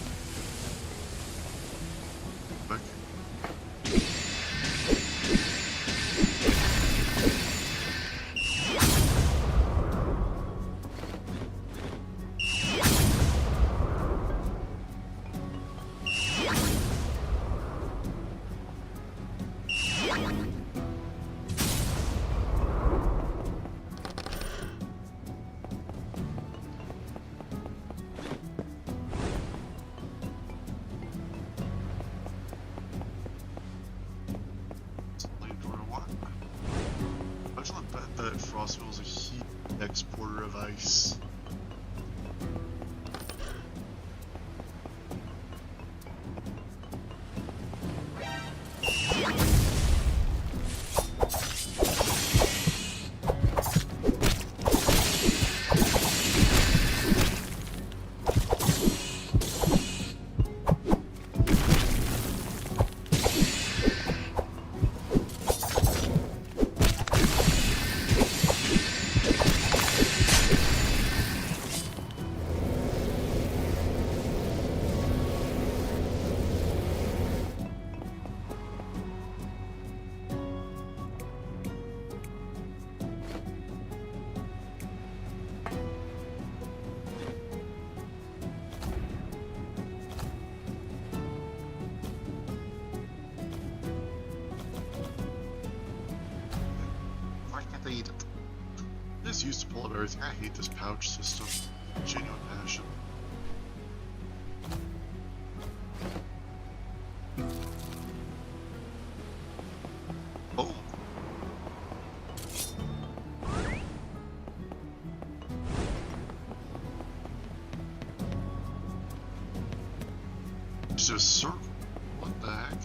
Quick. That Frostwell is a huge exporter of ice. This used to pull up everything. I hate this pouch system. Genuine passion. Oh. It's just a circle. What the heck?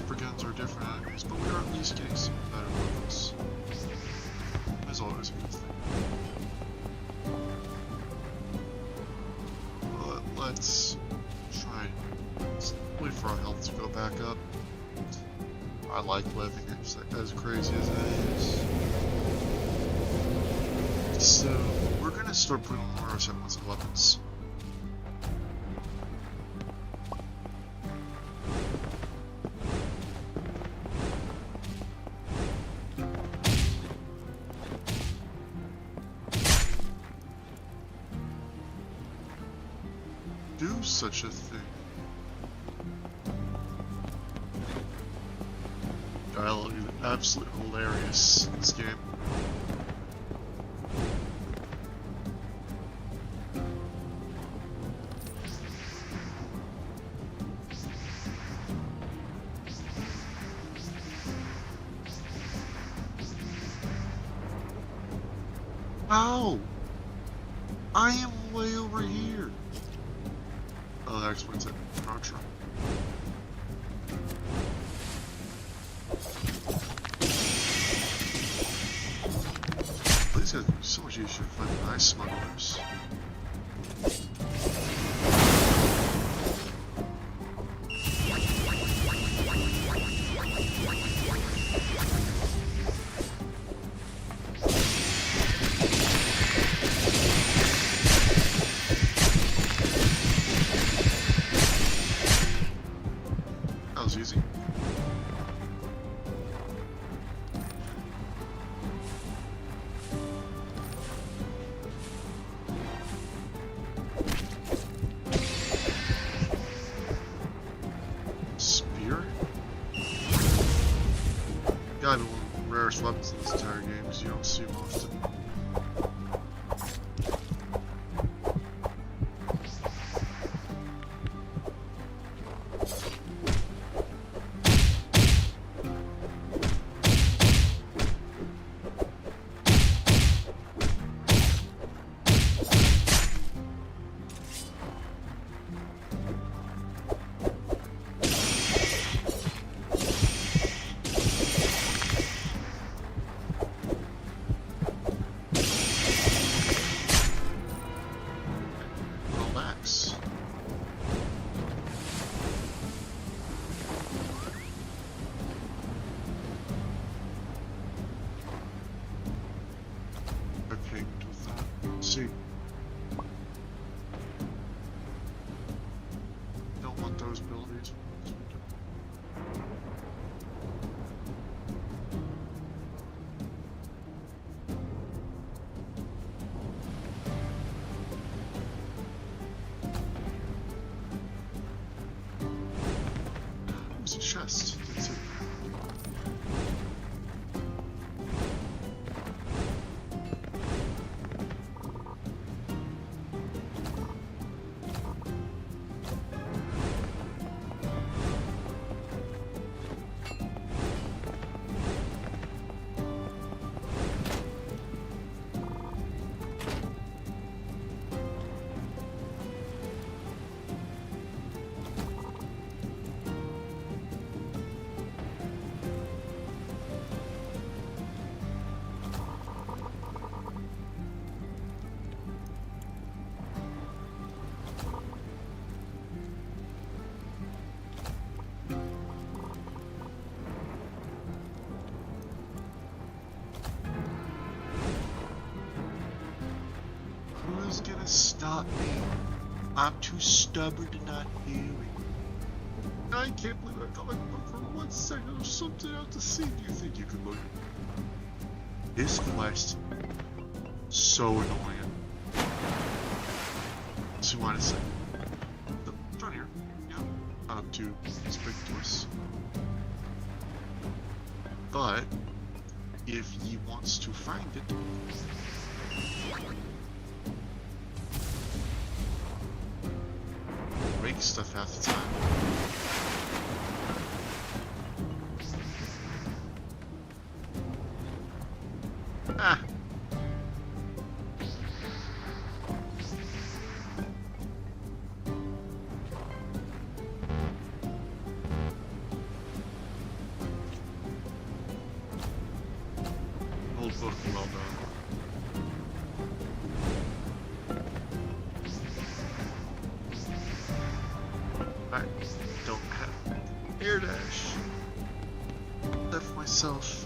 Brigands are different enemies, but we are at least getting some better weapons. That's always a good thing. But let's try and wait for our health to go back up. I like living as crazy as it is. So we're gonna start putting more semblance of weapons. Do such a thing. Dialogue is absolutely hilarious in this game. Ow! I am way over here. Oh, that explains it. Archer. These guys are so much easier to find than ice smugglers. That was easy. Spear? Gotta be one of the rarest weapons in this entire game because you don't see them often. There's a chest. That's it. Who's gonna stop me? I'm too stubborn to not hear it. I can't believe I thought I looked for 1 second. There's something out to see. Do you think you could look? This quest, so annoying. So what is it? The front here, yeah, not too conspicuous. But if he wants to find it, break stuff half the time. Ah. Old book, well done. I don't have air dash. Left myself.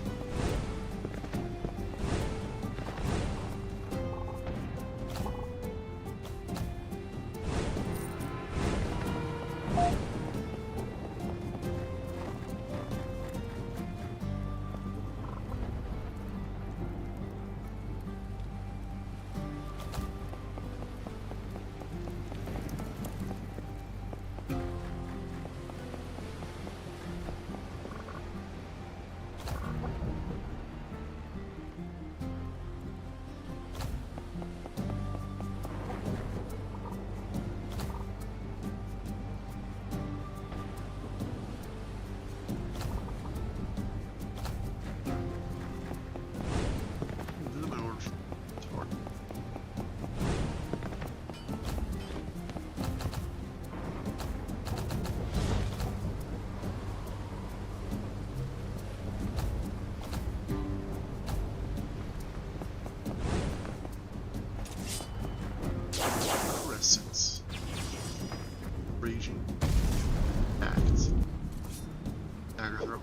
Raging act. Dagger throw.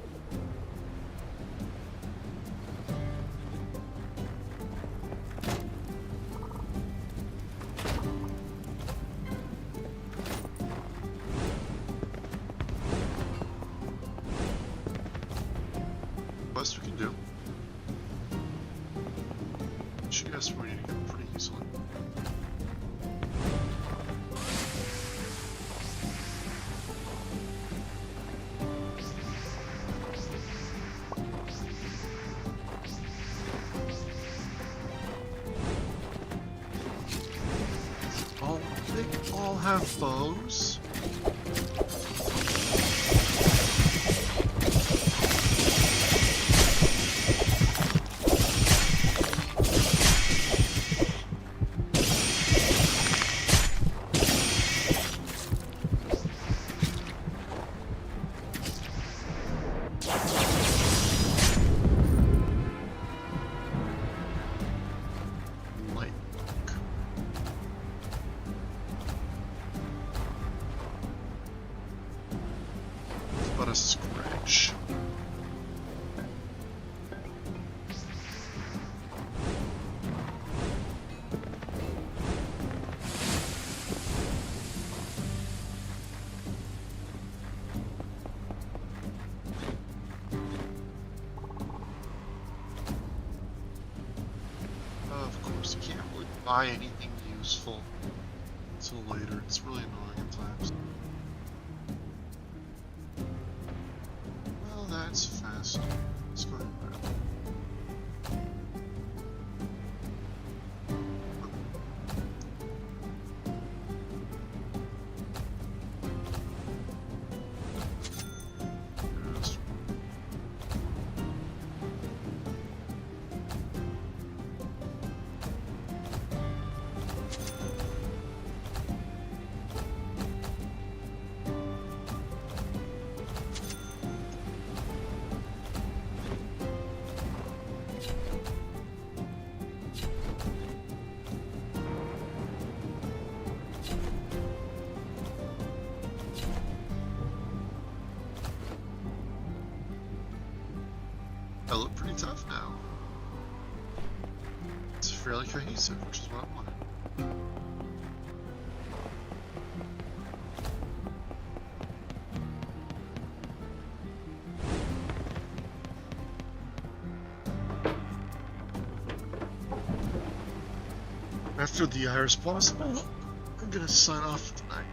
Best we can do. Should guess where we need to go pretty easily. They all have bows. But a scratch. buy anything useful until later. It's really annoying at times. Well, that's fast. Let's go ahead and grab it. Yes. I look pretty tough now. It's fairly cohesive, which is what I wanted. After the Iris boss battle, I'm gonna sign off tonight.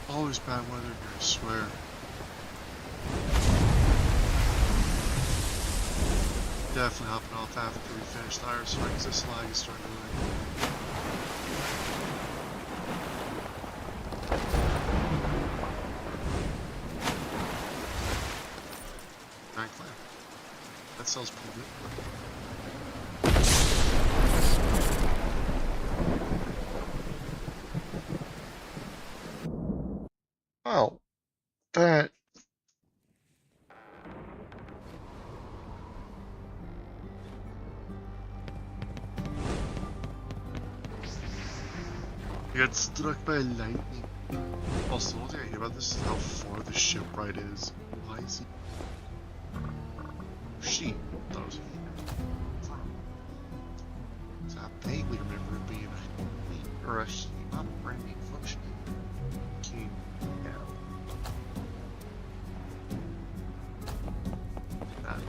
Always bad weather here, I swear. Definitely hopping off after we finish the Iris fight because this lag is starting to really. Giant clam. That sells pretty good. Oh, that. I got struck by lightning. Also, one thing I hate about this is how far the shipwright is. Why is it? She thought it was a so I vaguely remember it being a or a she operating functioning king. Yeah. That.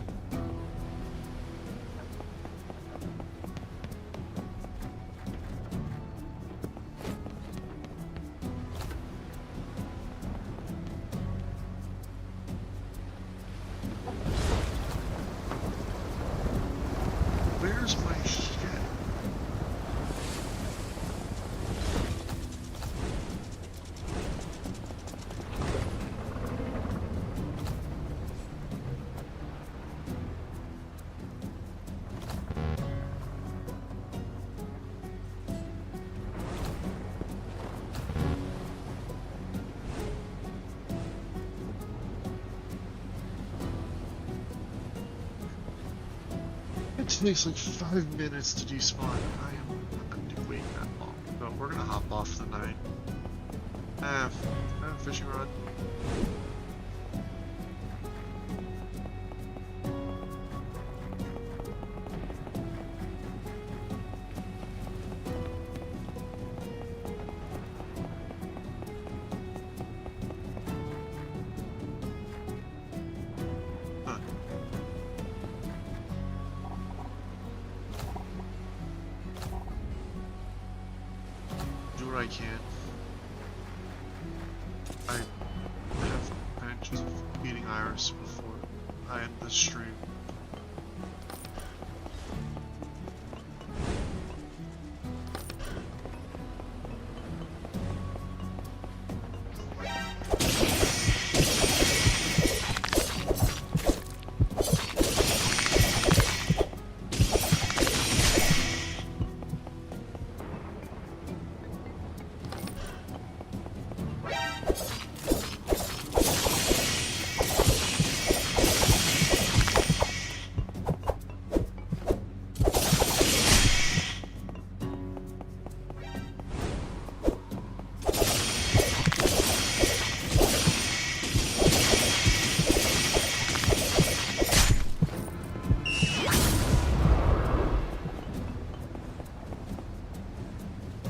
Where's my shit? It takes like 5 minutes to despawn. I am not going to wait that long. But we're gonna hop off the night. Fishing rod. Huh. Do what I can. I have intentions of beating I end this stream.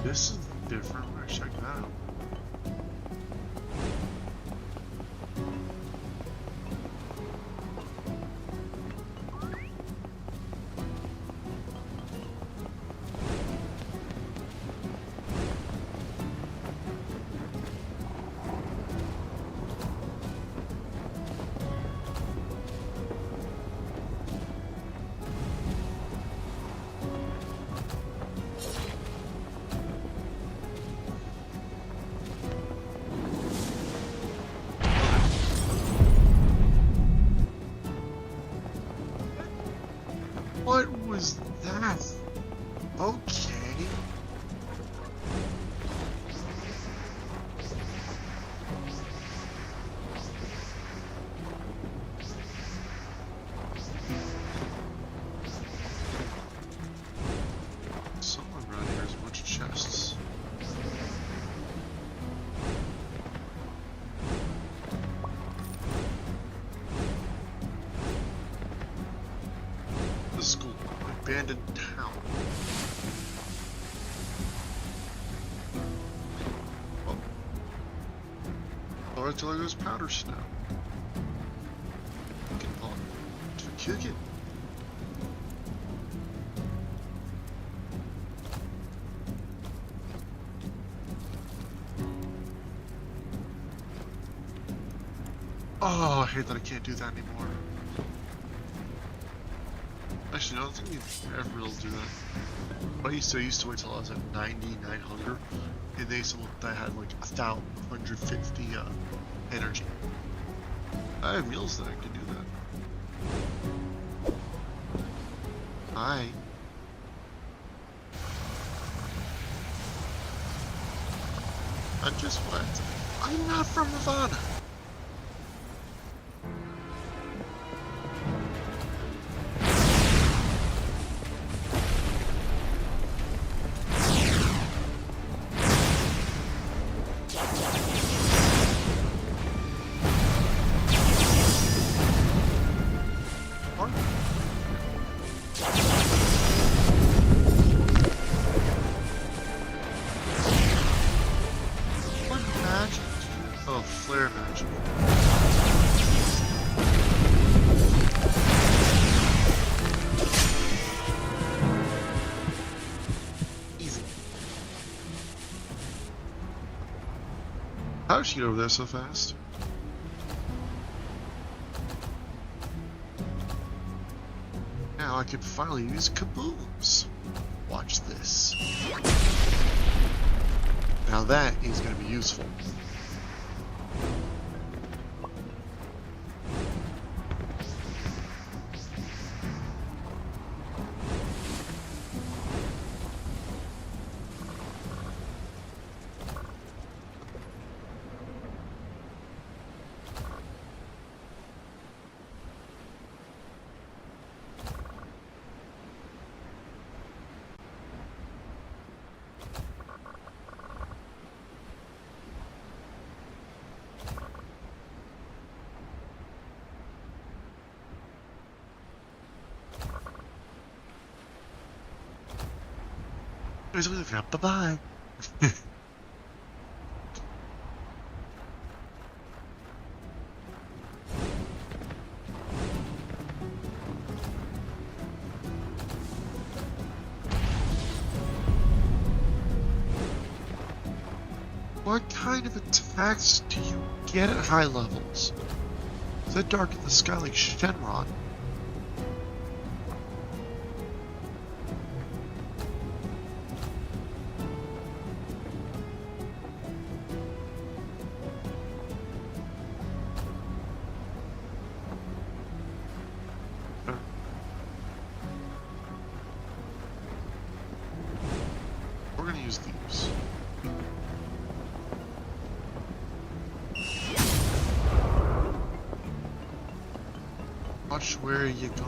This is different. We're gonna check that out. What was that? Okay. Somewhere around here is a bunch of chests. The school, abandoned town. Oh, artillery goes powder snow. Get on to kick it. Oh, I hate that I can't do that anymore. Actually, no, I don't think you ever will do that. I used to wait till I was at 99 hunger, and they someone that had like 1,150 energy. I have meals that I can do that. Hi. I just went. I'm not from Nevada. What magic? Oh, flare magic. Easy. How did she get over there so fast? Now I can finally use kabooms. Watch this. Now that is going to be useful. Bye-bye. What kind of attacks do you get at high levels? Is that dark in the sky like Shenron? We're gonna use these. Watch where you go.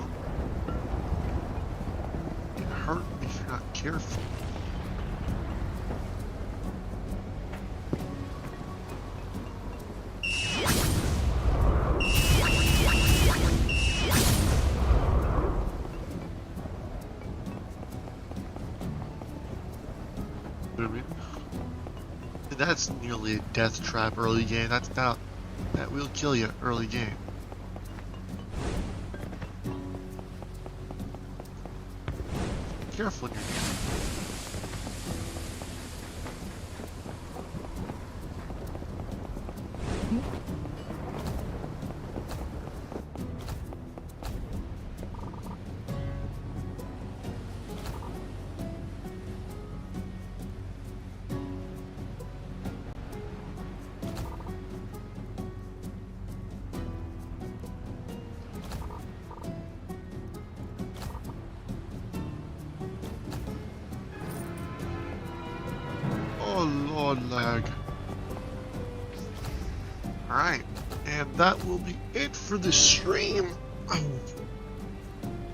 It hurt if you're not careful. You know what I mean? And that's nearly a death trap early game. That's not. That will kill you early game. Careful when you're doing Oh lord, lag. Alright, and that will be it for the stream. I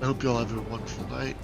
hope you all have a wonderful night.